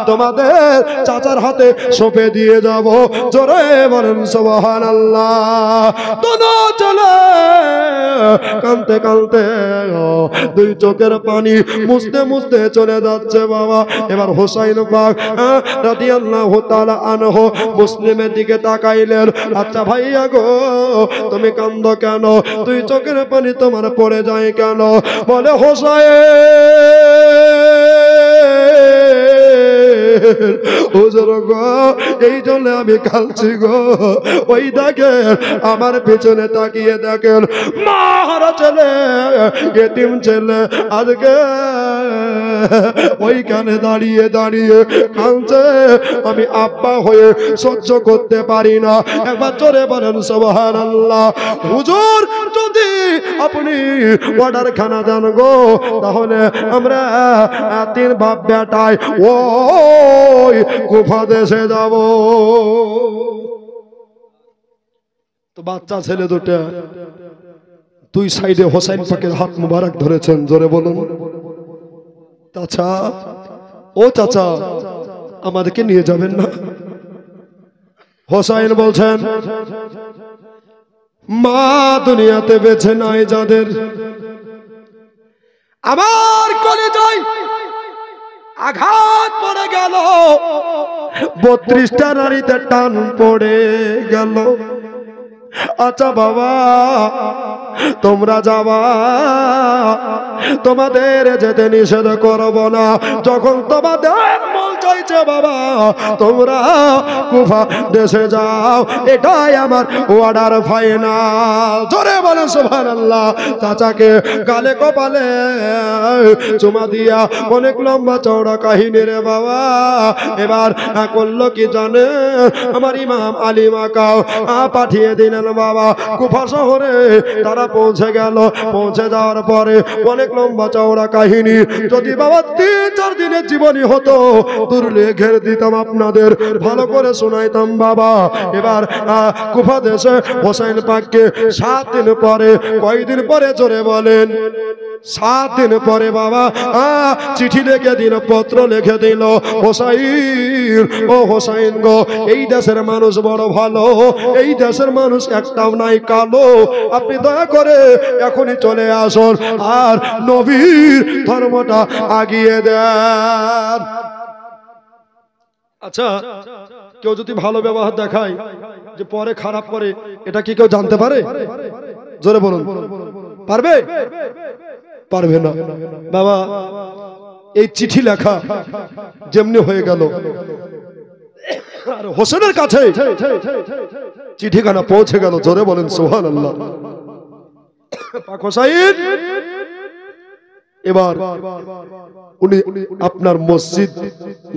Speaker 1: তোমাদের চাচার হাতে সঁপে দিয়ে যাব, জোরে বলেন সুবহানাল্লাহ। দোনো চলে কাঁদতে কাঁদতে দুই চোখের পানি মুছতে মুছতে চলে যাচ্ছে বাবা। এবার হোসাইন পাক রাদিয়াল্লাহু তাআলা আনহু মুসলিমের দিকে তাকাইলেন, আচ্ছা ভাইয়া গো তুমি কাঁদো কেন, দুই চোখের পানি তোমার পড়ে যায় কেন? বলে হোসাইন হুজুর গো এই জন্য আমি কাঁদছি গো, ওই দেখেন আমার পেছনে তাকিয়ে দেখেন মারা ছেলে এতিম ছেলে আজকে ওইখানে দাঁড়িয়ে দাঁড়িয়ে কাঁদছে, আমি আব্বা হয়ে সহ্য করতে পারি না। একবার জোরে বলেন সুবহানাল্লাহ। হুজুর যদি আপনি অর্ডার খানা দেন গো তাহলে আমরা তিন বাপ বেটায় ওই কুফা দেশে যাব। তো বাচ্চা ছেলে দুটা দুই সাইডে হোসাইন পাকের হাত মুবারক ধরেছেন, জোরে বলুন চাচা ও চাচা আমাদেরকে নিয়ে যাবেন না? হোসাইন বলছেন মা দুনিয়াতে বেঁচে নাই যাদের, আমার কলিজায় আঘাত পড়ে গেল, 32টা নারীতে টান পড়ে গেল। আচ্ছা বাবা তোমরা যাবা, তোমাদের যেতে নিষেধ করব না, যখন তোমাদের মন চাইছে বাবা তোমরা কুফা দেশে যাও, এটাই আমার অর্ডার ফাইনাল। জোরে বলেন সুবহানাল্লাহ। চাচাকে গালে কপালে চুমা দিয়া অনেক লম্বা চওড়া কাহিনী রে বাবা। এবার করলো কি জানে, আমার ইমাম আলী মাকাও পাঠিয়ে দিলেন বাবা কুফা শহরে। তারা পৌঁছে গেল, পৌঁছে যাওয়ার পরে অনেক লম্বা চওড়া কাহিনী, যদি বাবা 3-4 দিনের জীবনী হতো দূর লেখের দিতাম আপনাদের, ভালো করে শোনাইতাম বাবা। এবার কুফা দেশে হোসাইন পাককে 7 দিন পরে, কয়দিন পরে জোরে বলেন 7 দিন পরে বাবা চিঠি লিখে দিল, পত্র লিখে দিল, হোসাইন ও হোসাইন গো এই দেশের মানুষ বড় ভালো, এই দেশের মানুষ একটাও নাই কালো, আপনি দয়া করে এখনই চলে আসুন আর নবীর ধর্মটা আগিয়ে দেন। আচ্ছা কেউ যদি ভালো ব্যবহার দেখায় যে পরে খারাপ করে, এটা কি কেউ জানতে পারে? জোরে বলুন পারবে? পারবে না বাবা। এই চিঠি লেখা যেমনি হয়ে গেল, আর হোসেনের কাছে চিঠিখানা পৌঁছে গেল, জোরে বলেন সুবহানাল্লাহ। পাক হোসাইন এবার উনি আপনার মসজিদ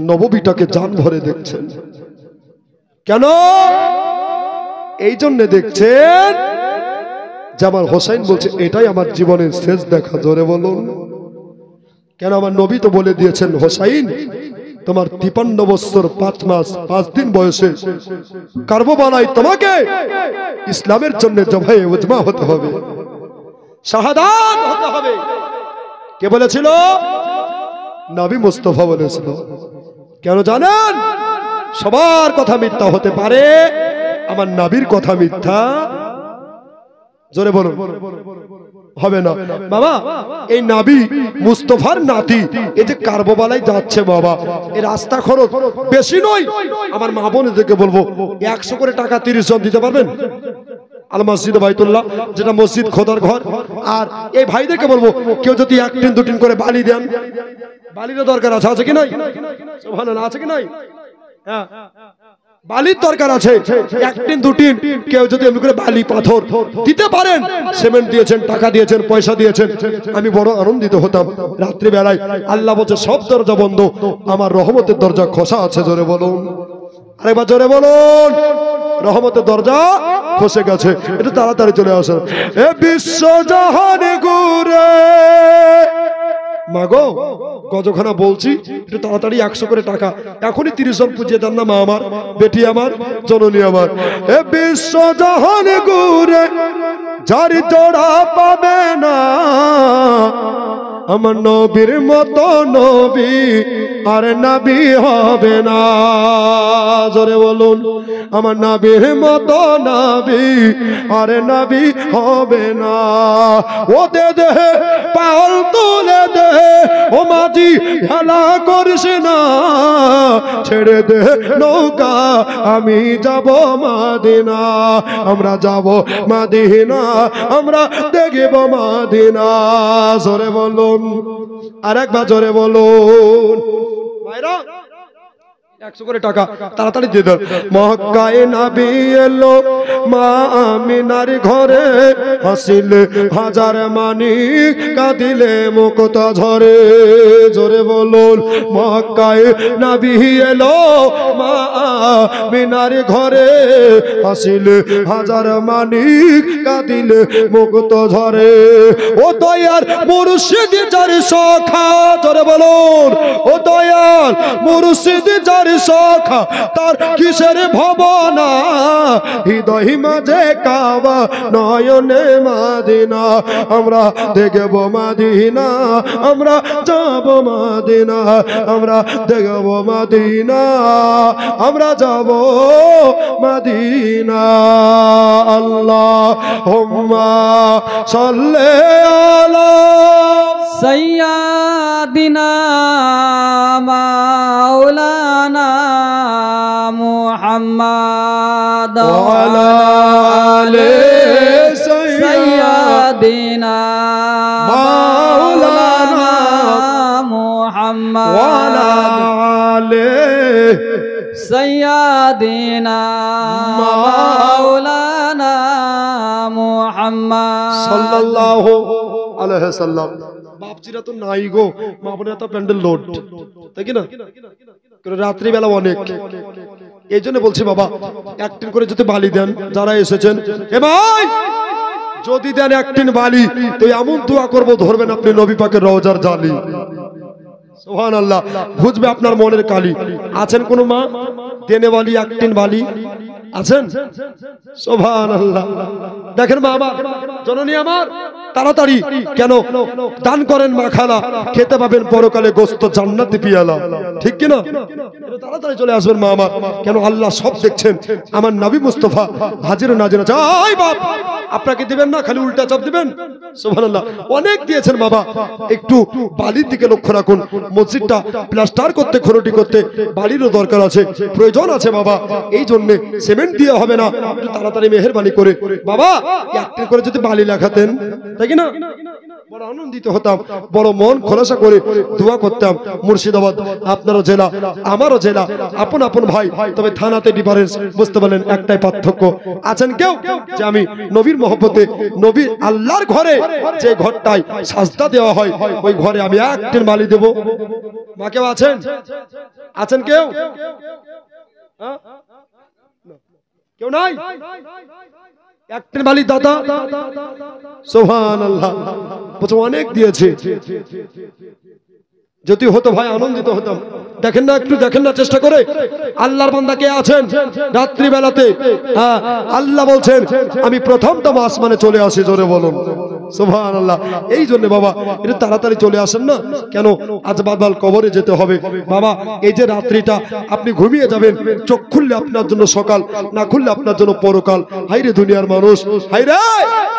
Speaker 1: নববীটাকে জান ভরে দেখছেন। কেন? এই জন্য দেখছেন যে আমার হোসাইন বলছে এটাই আমার জীবনের শেষ দেখা। জোরে বলুন কেন? আমার নবী তো বলে দিয়েছেন হোসাইন তোমার 53 বছর 5 মাস 5 দিন বয়সে কারবালায় তোমাকে ইসলামের জন্য জবায়ে উজমা হতে হবে, শাহাদাত হতে হবে। কে বলেছিল? নবী মুস্তাফা বলেছিল। কেন জানেন? সবার কথা মিথ্যা হতে পারে, আমার নবীর কথা মিথ্যা জোরে বলুন, হবে না বাবা। এই নবী মুস্তাফার নাতি এই যে কারবালায় যাচ্ছে বাবা, এই রাস্তা খরচ বেশি নয়। আমার মা বোনদেরকে বলবো 100 করে টাকা 30 জন দিতে পারবেন? আল মসজিদ বাইতুল্লাহ, যেটা মসজিদ খোদার ঘর। আর এই ভাইদেরকে বলবো কেউ যদি 1 টিন 2 টিন করে বালি দেন, বালিরও দরকার আছে, আছে কি নাই? সুবহানাল্লাহ, আছে কি নাই? হ্যাঁ, বালির দরকার আছে। 1 টিন 2 টিন কেউ যদি এমনি করে বালি পাথর দিতে পারেন, সিমেন্ট দিয়েছেন, টাকা দিয়েছেন, পয়সা দিয়েছেন, আমি বড় আনন্দিত হতাম। রাত্রি বেলায় আল্লাহ বলছে সব দরজা বন্ধ, আমার রহমতের দরজা খোসা আছে। জোরে বলুন, আরেকবার জোরে বলুন, রহমতের দরজা খসে গেছে। একটু তাড়াতাড়ি চলে আসেন। এ বিশ্ব জাহানে ঘুরে মাগো, গজখানা বলছি, একটু তাড়াতাড়ি 100 করে টাকা এখনই 30 জন পুজিয়ে দেন না মা আমার, বেটি আমার, জননী আমার। এ বিশ্ব জাহানে ঘুরে যার জোড়া পাবে না, আমার নবীর মতো নবী আর নবী হবে না। জোরে বলুন, আমার নবীর মতো নবী আর নবী হবে না। ও দে দে পাল তুলে দে, ও মাঝি হেলা করিস না, ছেড়ে দে নৌকা আমি যাব মদিনা, আমরা যাব মদিনা, আমরা দেখব মদিনা। জোরে বলুন, আরেকবার জোরে বলুন। ভাইরা 100 করে টাকা তাড়াতাড়ি দিয়ে দেন। মক্কায় নবী এলো, মা আমিনার ঘরে, হাসিলে হাজার মানিক, কাঁদিলে মুক্তা ঝরে। জোরে বলুন, মক্কায় নবী এলো, মা আমিনার ঘরে, হাসিলে হাজার মানিক, কাঁদিলে মুক্তা ঝরে। ও দয়ার মুর্শিদ যার সখা, জোরে বলুন, ও দয়ার মুর্শিদ যার সখা, তার কিসের ভাবনা, হৃদয় মাঝে কাবা, নয়নে মদিনা, আমরা দেখব মদিনা, আমরা যাব মদিনা, আমরা দেখব মদিনা, আমরা যাব মদিনা। আল্লাহুম্মা সাল্লি আলা
Speaker 2: সাইয়্যিদিনা মাওলানা মুহাম্মদ ওয়া আলা আলি সাইয়্যিদিনা মাওলানা মুহাম্মদ ওয়া আলা আলি সাইয়্যিদিনা মাওলানা মুহাম্মদ
Speaker 1: সাল্লাল্লাহু আলাইহি ওয়াসাল্লাম। বাপজিরা তো নাই গো, মা বোনেরা তো প্যান্ডেল লোড, তাই কি না? রাত্রি বেলা অনেক, এই জন্য বলছি বাবা 1 টিন করে যদি বালি দেন যারা এসেছেন, এ ভাই যদি দেন 1 টিন বালি, তো এমন দোয়া করবো ধরবেন আপনি নবী পাকের রওজার জালি। সুবহানাল্লাহ, বুঝবে আপনার মনের কালি। আছেন কোন মা দেনে বালি 1 টিন বালি আছেন? সুবহানাল্লাহ। দেখেন মা আমার, জননী আমার, তাড়াতাড়ি কেন দান করেন মা খালা, খেতে পাবেন পরকালে গোস্ত জান্নাতি পিয়ালা, ঠিক কি না? তাড়াতাড়ি চলে আসবেন মা আমার, কেন আল্লাহ সব দেখছেন। আমার নবী মুস্তাফা হাজির নাজির। যাই বাপ, আপনাকে দিবেন না, খালি উল্টা চাপ দিবেন। সুবহানাল্লাহ, অনেক দিয়েছেন বাবা, একটু বালির দিকে লক্ষ্য রাখুন। মসজিদটা প্লাস্টার করতে, খরটি করতে বালিরও দরকার আছে, প্রয়োজন আছে বাবা। এই জন্য সিমেন্ট দিয়ে হবে না, একটু তাড়াতাড়ি মেহেরবানি করে বাবা 1 টিন করে যদি বালি লাগাতেন, তাই কি না? বড় আনন্দিত হতাম, বড় মন খোলাসা করে দোয়া করতাম। মুর্শিদাবাদ আপনারও জেলা, আমারও জেলা, আপন আপন ভাই, তবে থানাতে ডিফারেন্স, বুঝতে পারলেন? একটাই পার্থক্য। আছেন কেউ যে আমি নবীর মহব্বতে, নবীর আল্লাহর ঘরে, যে ঘরটায় সাজদা দেওয়া হয়, ওই ঘরে আমি 1 টিন বালি দেব? মা কেউ আছেন? আছেন কেউ? কেউ নাই? 1 টিন বালি দাদা, সুবহানাল্লাহ, অনেক দিয়েছে। যদি হতো ভাই আনন্দিত হতাম। দেখেন না, একটু দেখেন না, চেষ্টা করে। আল্লাহর বান্দা কে আছেন রাত্রি বেলাতে? হ্যাঁ, আল্লাহ বলছেন আমি প্রথমতম আসমানে চলে আসি। জোরে বলুন। সুবহানাল্লাহ। এই জন্য বাবা এটা তাড়াতাড়ি চলে আসেন না কেন, আজ বাদবাল কবরে যেতে হবে বাবা। এই যে রাত্রিটা আপনি ঘুমিয়ে যাবেন, চোখ খুললে আপনার জন্য সকাল, না খুললে আপনার জন্য পরকাল। হাইরে দুনিয়ার মানুষ, হাইরে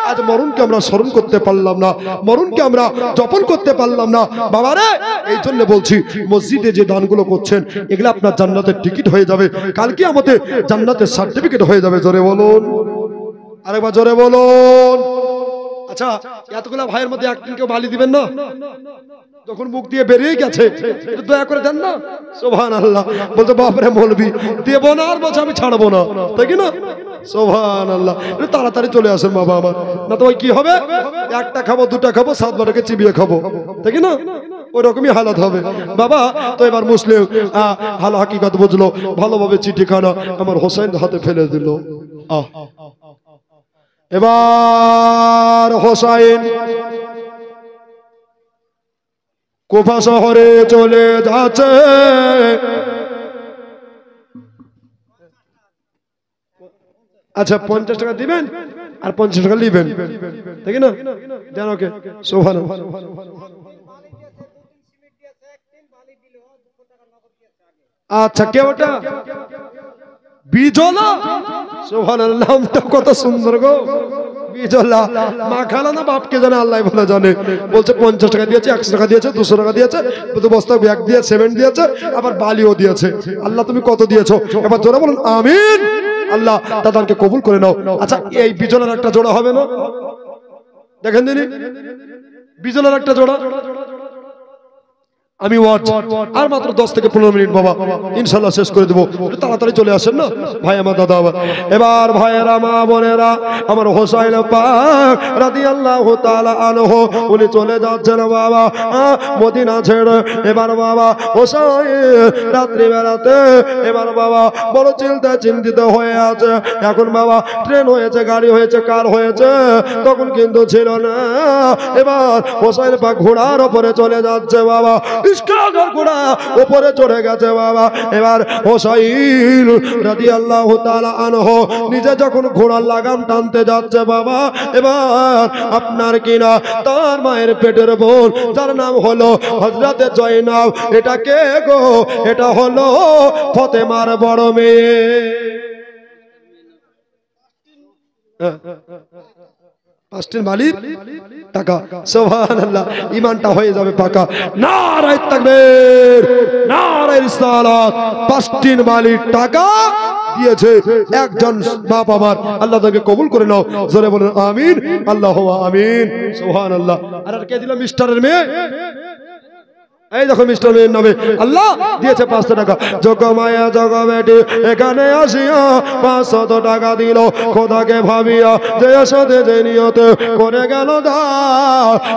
Speaker 1: আজ মরণকে আমরা স্মরণ করতে পারলাম না, মরণকে আমরা যাপন করতে পারলাম না বাবা রে। এই জন্য বলছি মসজিদে যে দানগুলো করছেন এগুলো আপনার জান্নাতের টিকিট হয়ে যাবে, কালকে আমাদের জান্নাতের সার্টিফিকেট হয়ে যাবে। জোরে বলুন, আরেকবার জোরে বলুন। আচ্ছা, এতগুলা ভাইয়ের মধ্যে একদিনকে বালি দিবেন না? যখন মুখ দিয়ে বেরিয়ে গেছে একটু দয়া করে দেন না। সুবহানাল্লাহ। বলতে বাপরে মৌলবি দেব না, আর বলছে আমি ছাড়বো না, তাই কি না? সুবহানাল্লাহ। একটু তাড়াতাড়ি চলে আসেন বাবা আমার, না তো কি হবে, একটা খাবো দুটা খাবো 7-8টাকে চিবিয়ে খাবো, তাই কি না? ওই রকমই হালাত হবে বাবা। তো এবার মুসলিম ভালো হাকিকত বুঝলো, ভালোভাবে চিঠিখানা আমার হোসেন হাতে ফেলে দিল। এবার হোসাইন কুফা শহরে চলে যাচ্ছে। আচ্ছা 50 টাকা দিবেন আর 50 টাকা নিবেন, তাই না? দেন ওকে। সুবহানাল্লাহ। আচ্ছা কে ওটা? বিজলা। সুবহানাল্লাহ, নামটা কত সুন্দর গো, বিজলা। মা খালা না বাপকে জানে, আল্লাহ ভালো জানে। বলছে 50 টাকা দিয়েছে, 100 টাকা দিয়েছে, 200 টাকা দিয়েছে, বস্তা ব্যাগ দিয়ে সিমেন্ট দিয়েছে, আবার বালিও দিয়েছে। আল্লাহ তুমি কত দিয়েছো? এবার জোরে বলুন আমিন। আল্লাহ তাদেরকে কবুল করে নাও। আচ্ছা এই বিজলার একটা জোড়া হবে না? দেখেন দিনি বিজলার একটা জোড়া। আমি আর মাত্র 10 থেকে 15 মিনিট বাবা ইনশাআল্লাহ শেষ করে দেবো, তাড়াতাড়ি চলে আসেন না ভাই আমার দাদা। এবার ভাইয়েরা মা বোনেরা, আমার হোসাইন পাক রাদিয়াল্লাহু তাআলা আনহু উনি চলে যাচ্ছেন বাবা মদিনা ছেড়ে। এবার বাবা হোসাইন রাত্রি বেলাতে এবার বাবা বড় চিন্তিত হয়ে আছে। এখন বাবা ট্রেন হয়েছে, গাড়ি হয়েছে, কার হয়েছে, তখন কিন্তু ছিল না। এবার হোসাইন পাক ঘোড়ার উপরে চলে যাচ্ছে বাবা, ঘোড়া উপরে চড়ে গেছে বাবা। এবার হোসাইন রাদিয়াল্লাহু তাআলা আনহু নিজে যখন ঘোড়ার লাগাম টানতে যাচ্ছে বাবা, এবার আপনার কিনা তার মায়ের পেটের বোন যার নাম হলো হযরতে জয়নাব, এটা কে গো? এটা হলো ফাতেমার বড় মেয়ে। পাঁচটির মালিক টাকা। সুবহানাল্লাহ, ঈমানটা হয়ে যাবে পাকা। নারায়ে তাকবীর, নারায়ে রিসালাত। পাঁচটির মালিক টাকা দিয়েছে একজন বাপ আমার, আল্লাহ তাকে কবুল করে নাও। জোরে বলুন আমিন, আল্লাহুম্মা আমিন। সুবহানাল্লাহ। আর কে দিল? মিস্টারের মেয়ে। এই দেখো মিস্টার মেয়ের নামে আল্লাহ দিয়েছে 500 টাকা। যোগ্য মায়া যোগ্য বেটি এখানে আসিয়া 500 টাকা দিল। খোদাকে ভাবিয়া যে সাথে যে নিয়তে করে গেল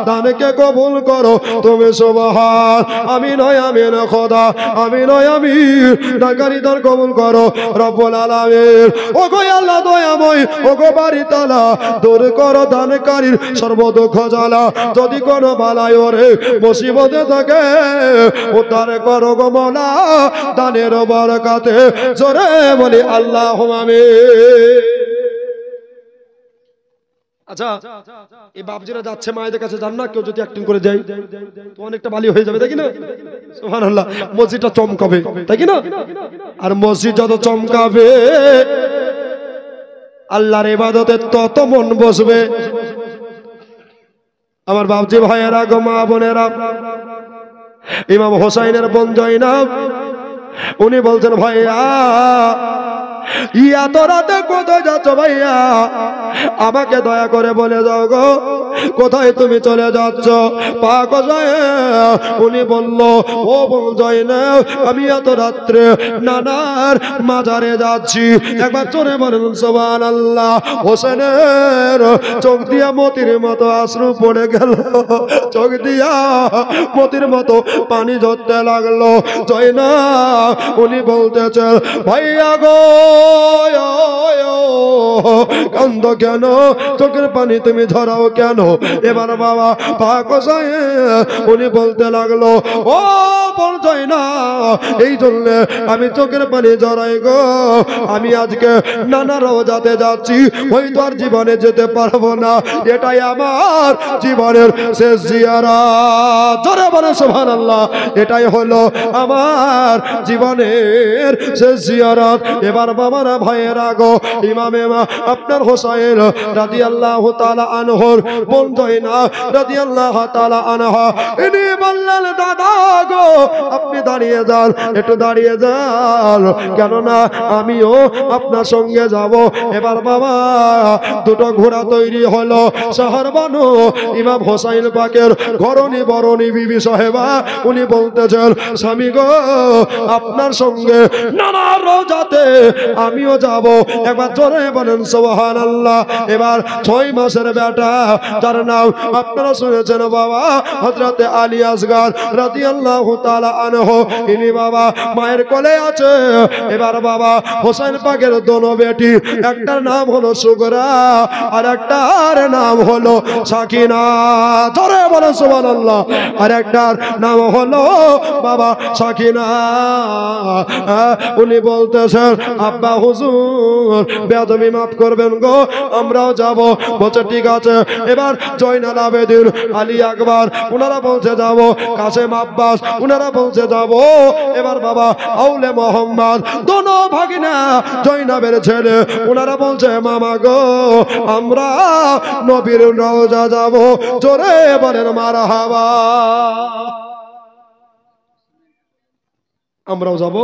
Speaker 1: দানকে কবুল করো তুমি সুবহান। আমি নয় আমিন খোদা, আমি নয় আমি দানকারী দান কবুল করো রব্বুল আলামিন। ও গো আল্লাহ দয়াময়, ও গো বাড়ি তালা দূর করো দানকারীর সর্বদুঃখ জ্বালা। যদি কোনো বালাই ওরে মুসিবতে থাকে উদ্ধার করো গো মওলা দানের বরকতে। জোরে বলি আল্লাহুম্মা আমিন। আচ্ছা এই বাপজিরা যাচ্ছে মায়েদের কাছে, যান না কেউ যদি অ্যাক্টিং করে দেয় তো অনেকটা বালি হয়ে যাবে, তাই কি না? সুবহানাল্লাহ। মসজিদটা চমকাবে, তাই কি না? আর মসজিদ যত চমকাবে আল্লাহর ইবাদতে তত মন বসবে। আমার বাপজি ভাইয়েরা গো মা বোনেরা, ইমাম হোসাইনের বোন জয়নাব উনি বলছেন ভাইয়া ইয়া তো রাতে কোথায় যাচ্ছ ভাইয়া? আমাকে দয়া করে বলে দাও গো কোথায় তুমি চলে যাচ্ছ? পাক হোসাইন উনি বলল ও বোন জয়নাব আমি এত রাত্রে নানার মাজারে যাচ্ছি। একবার চলে বলেন সুবহানাল্লাহ। হোসেনের চোখ দিয়া মতির মতো আশ্রু পড়ে গেল, চোখ দিয়া মতির মতো পানি ঝরতে লাগলো। জয়নাব উনি বলতেছেন ভাইয়া গো কান্দ কেন? চোখের পানি তুমি ঝরাও কেন? লাগলো। এবার বাবা পাক হোসেন উনি বলতে লাগলো, ও বলছই না, এই জন্য আমি চোখের পানি জড়াই গো। আমি আজকে নানা রওজাতে যাচ্ছি, হয়তো আর জীবনে যেতে পারবো না, এটাই আমার জীবনের শেষ জিয়ারত। জোরে বলে সুবহানাল্লাহ। এটাই হলো আমার জীবনের শেষ জিয়ারত। এবার বাবারা ভাইয়েরা গো, ইমামে আপনার হোসাইন রাদিয়াল্লাহু তাআলা আনহুর বোন জয়নাব রাদিয়াল্লাহু তাআলা আনহা, ইনি বললেন, দাদা গো আপনি দাঁড়িয়ে যান, একটু দাঁড়িয়ে যান, কেননা আমিও আপনার সঙ্গে যাব। এবার বাবা দুটো ঘোড়া তৈরি হলো। শহর বানু ইমাম হোসাইন পাকের ঘরণী বরণী বিবি সাহেবা উনি বলতেছেন, স্বামী গো আপনার সঙ্গে নানা রোজাতে আমিও যাব। একবার জোরে বলেন সুবহানাল্লাহ। এবার 6 মাসের বেটা, যার নাম আপনারা শুনেছেন বাবা হযরতে আলী আসগর রাদিয়াল্লাহু তাআলা আনহু, ইনি বাবা মায়ের কোলে আছে। এবার বাবা হোসেন পাকের দোনো বেটি, একটার নাম হলো সুগরা আর একটার নাম হলো সাকিনা। জোরে বলো সুবহানাল্লাহ। আর একটার নাম হলো বাবা সাকিনা। উনি বলতেছেন, আব্বা হুজুর বেয়াদবি মাফ করবেন গো, আমরাও যাব। বলছে ঠিক আছে। এবার জয়নাল আবেদিন, আলী আকবর ওনারা বলছে যাব, কাসেম আব্বাস ওনারা বলছে যাব। এবার বাবা আউলে মোহাম্মদ দোনো ভাগিনা জয়নাবের ছেলে ওনারা বলছে, মামা গো আমরা নবীর রওজা যাব। জোরে বলেন মারহাবা। আমরাও যাব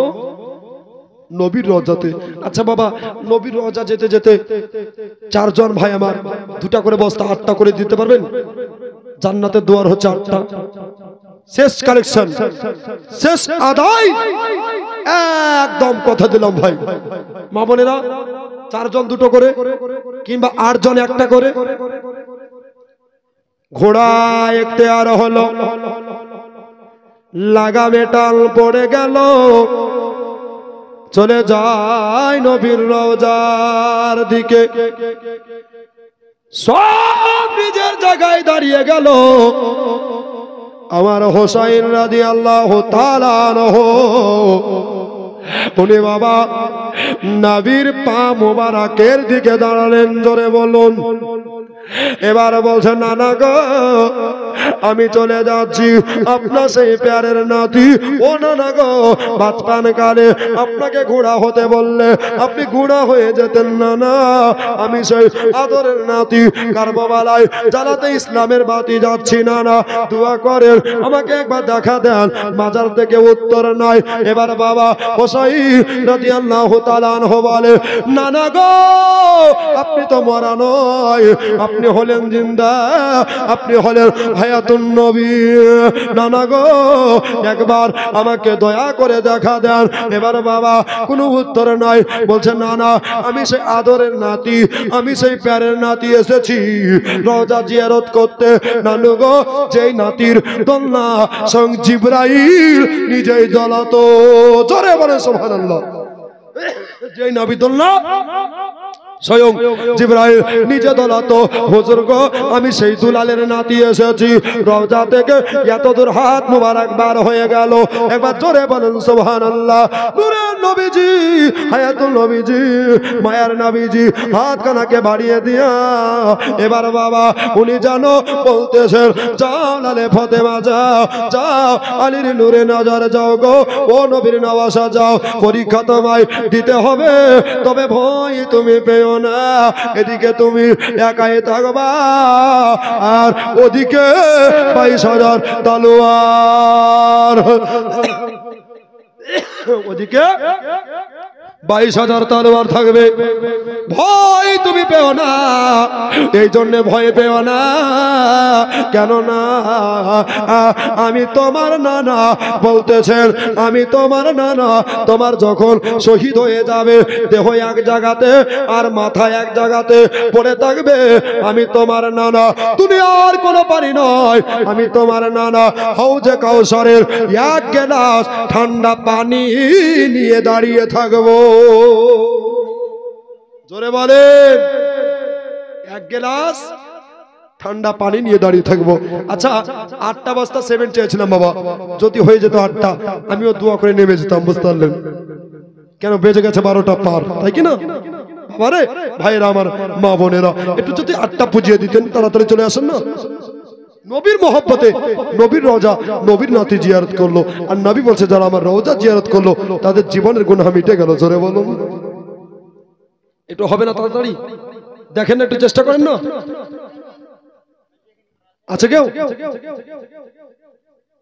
Speaker 1: নবীর রওজাতে। আচ্ছা বাবা, নবীর রওজা যেতে যেতে 4 জন ভাই আমার 2টা করে বস্তা 8টা করে দিতে পারবেন? জান্নাতের দুয়ার হচ্ছে 8টা। শেষ কালেকশন, শেষ আদায়, একদম কথা দিলাম ভাই। মা বোনেরা 4 জন 2টো করে, কিংবা 8 জন 1টা করে। ঘোড়া এখতিয়ার হলো, লাগামে টাল পড়ে গেল, চলে যায় নবীর রওজার দিকে। সব নিজের জায়গায় দাঁড়িয়ে গেল। আমার হোসাইন রাদিয়াল্লাহু তাআলা আনহু উনি বাবা নবীর পা মোবারকের দিকে দাঁড়ালেন। জোরে বলুন। এবার বলছেন, নানা গো আমি চলে যাচ্ছি, আপনার সেই প্যারের নাতি। ও নানা গো, বাচপান কালে আপনাকে ঘোড়া হতে বললে আপনি ঘোড়া হয়ে যেতেন না। না, আমি সেই আদরের নাতি, কারবালায় জ্বালাতে ইসলামের বাতি যাচ্ছি। না না, দোয়া করেন আমাকে একবার দেখা দেন। মাজার থেকে উত্তর নাই। এবার বাবা হোসাইন রাদিয়াল্লাহু তাআলা আনহু বলে, নানা গো আপনি তো মরা নয়, আপনি হলেন জিন্দা, আপনি হলেন হায়াতুন নবী। নানা গো একবার আমাকে দয়া করে দেখা দেন। এবার বাবা কোনো উত্তর নাই। বলছে, না না, আমি সেই আদরের নাতি, আমি সেই প্যারের নাতি, এসেছি রওজা জিয়ারত করতে। নানু গো, যেই নাতির দোলনা স্বয়ং জিবরাইল নিজেই জ্বলাতো। জোরে বলে সুবহানাল্লাহ। যেই নবী দোলনা স্বয়ং জিবরাইল নিজে দোলাতো। হুজুর গো আমি সেই দুলালের নাতি, এসেছি রওজা থেকে এত দূর হাত মুবারক বার হয়ে গেল। একবার জোরে বলেন সুবহানাল্লাহ। নূরের নবীজি, হায়াতুল নবীজি, মায়ার নবীজি হাত কানাকে বাড়িয়ে দিয়া এবার বাবা উনি জানো বলতেছেন, যাও লালে ফাতেমা যাও, যাও আলীর নূরে নজর যাও গো, ও নবীর নওয়াসা যাও, পরীক্ষা তোমায় দিতে হবে, তবে ভয় তুমি পেও না। এদিকে তুমি একাই থাকবা, আর ওদিকে 22,000 তলোয়ার। ওদিকে 22,000 তলোয়ার থাকবে। ভয় তুমি পেও না, এই জন্য ভয় পেও না, কেননা আমি তোমার নানা। বলতেছেন, আমি তোমার নানা। তোমার যখন শহীদ হয়ে যাবে, দেহ এক জায়গাতে আর মাথা এক জায়গাতে পড়ে থাকবে, আমি তোমার নানা। দুনিয়ার কোনো পানি নয়, আমি তোমার নানা। হাউজে কাউসারের 1 গ্লাস ঠান্ডা পানি নিয়ে দাঁড়িয়ে থাকবো। জোরে বলেন, 1 গ্লাস ঠান্ডা পানি নিয়ে দাঁড়িয়ে থাকবো। আচ্ছা 8টা বস্তা সিমেন্ট চেয়েছিলাম বাবা, যদি হয়ে যেত 8টা আমিও দোয়া করে নেমে যেতাম, বুঝতে পারলেন? কেন বেজে গেছে 12টা পার, তাই কি না বাবারে? ভাইরা আমার, মা বোনেরা, একটু যদি 8টা পুজিয়ে দিতেন তাড়াতাড়ি চলে আসেন না। নবীর মহব্বতে নবীর রওজা নবীর নাতি জিয়ারত করলো, আর নবী বলছে যারা আমার রওজা জিয়ারত করলো তাদের জীবনের গুনাহ মিটে গেল। জোরে বলুন। একটু হবে না তাড়াতাড়ি? দেখেন না, একটু চেষ্টা করেন না। আছে কেউ?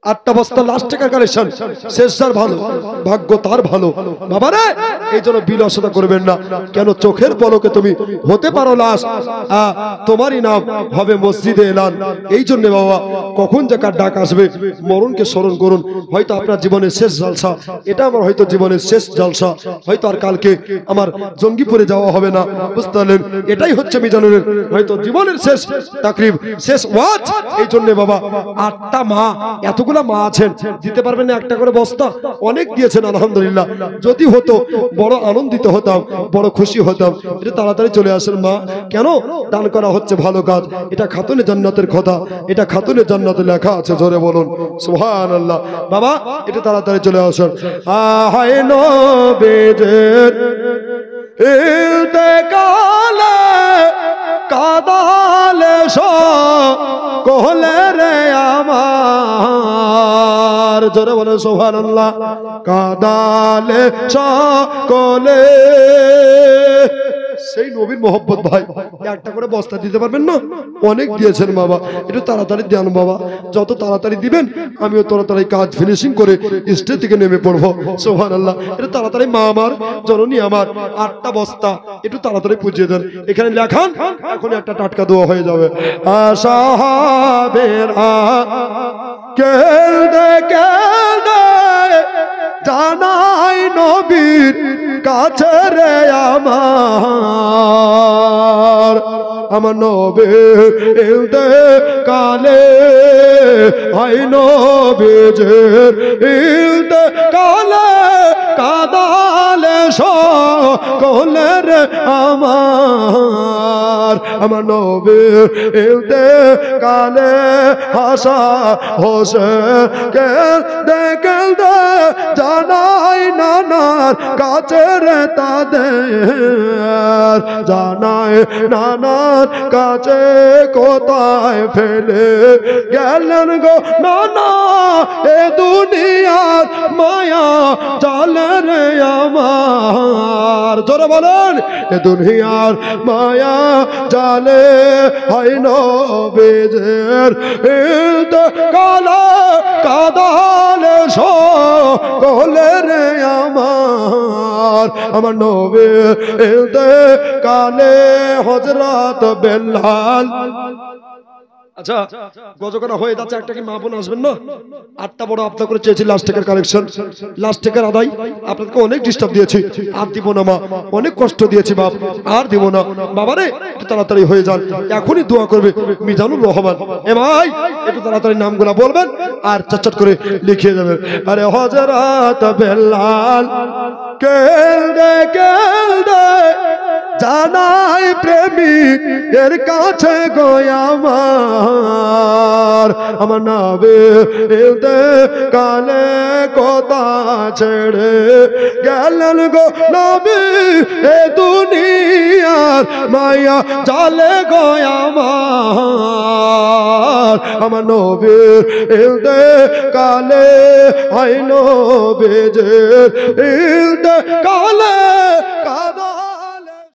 Speaker 1: 8টা বস্তা লাস্ট টাকার কালেকশন, শেষ যার ভালো ভাগ্য তার ভালো। বাবারে এই জন্য বিলাসিতা করবেন না। কেন চোখের পলকে তুমি হতে পারো লাশ, তোমারই নাম হবে মসজিদে এলান। এই জন্য বাবা কখন যে কার ডাক আসবে মরণকে স্মরণ করুন। হয়তো আপনার জীবনের শেষ জলসা, এটা আমার হয়তো জীবনের শেষ জলসা, হয়তো আর কালকে আমার জঙ্গিপুরে যাওয়া হবে না, বুঝতে পারলেন? এটাই হচ্ছে মিজানুরের হয়তো জীবনের শেষ তাকরিব, শেষ ওয়াজ। এই জন্য বাবা 8টা মা, এতগুলো মা আছেন, দিতে পারবেন না একটা করে বস্তা? অনেক দিয়েছেন আলহামদুলিল্লাহ। যদি হতো বড় আনন্দিত হতাম, বড় খুশি হতাম। এটা তাড়াতাড়ি চলে আসেন মা। কেন? দান করা হচ্ছে ভালো কাজ, এটা খাতুনে জান্নাতের কথা, এটা খাতুনে জান্নাতে লেখা আছে। জোরে বলুন সুবহানাল্লাহ। বাবা এটা তাড়াতাড়ি চলে আসেন। আহায় নবীর ইন্তেকালে কাদালে সকলে রে আমার। জোরে বলে সুবহানাল্লাহ। কাদালে সকলে। সেই নবীর মোহব্বত ভাই, একটা করে বস্তা দিতে পারবেন না? অনেক দিয়েছেন বাবা, একটু তাড়াতাড়ি দেন বাবা। যত তাড়াতাড়ি দিবেন আমিও তাড়াতাড়ি কাজ ফিনিশিং করে স্টেজ থেকে নেমে পড়বো। সুবহানাল্লাহ। একটু তাড়াতাড়ি মা আমার, জননী আমার, 8টা বস্তা একটু তাড়াতাড়ি পুজিয়ে দেন। এখানে লেখান, এখন একটা টাটকা দোয়া হয়ে যাবে। সাহাবেরা কেঁদে কেঁদে জানাই নবীর কাছে রে আমার নবীর ইন্তেকালে, হায় নবীর ইন্তেকালে কাদালে সকলে রে আমার নবীর ইন্তেকালে হাসা হোসে কেঁদে কেঁদে জানাই নানার কাছে রে তাদের, জানাই নানার কাছে কোথায় ফেলে গেলেন গো নানা এ দুনিয়ার মায়া জালে রে আমার। জোরে বলেন এ দুনিয়ার মায়া জালে, হয় নবীর ইন্তেকালে কাদালে সকলে রে আমার নবীর ইন্তেকালে হযরত বেলাল। আচ্ছা গজকরা হয়ে যাচ্ছে, একটা কি মা বোন আসবেন না? 8টা বড় আপনা করে চেয়েছি লাস্ট টেকের কালেকশন, লাস্ট টেকের আদায়। আপনাদেরকে অনেক ডিস্টার্ব দিয়েছি, আর দিব না মা, অনেক কষ্ট দিয়েছি বাপ, আর দিব না। বাবারে একটু তাড়াতাড়ি হয়ে যান, এখনই দোয়া করবে মিজানুর রহমান। এ ভাই একটু তাড়াতাড়ি নামগুলা বলবেন আর চটচট করে লিখিয়ে যাবেন। আরে হযরত বেলাল কেঁদে কেঁদে জানাই প্রেমিক এর কাছে গো আমার নবীর ইন্তেকালে কথা ছেড়ে গেলেন গো নবী এ দুনিয়ার মায়া জালে গো আমার নবীর ইন্তেকালে, হয় নবীর ইন্তেকালে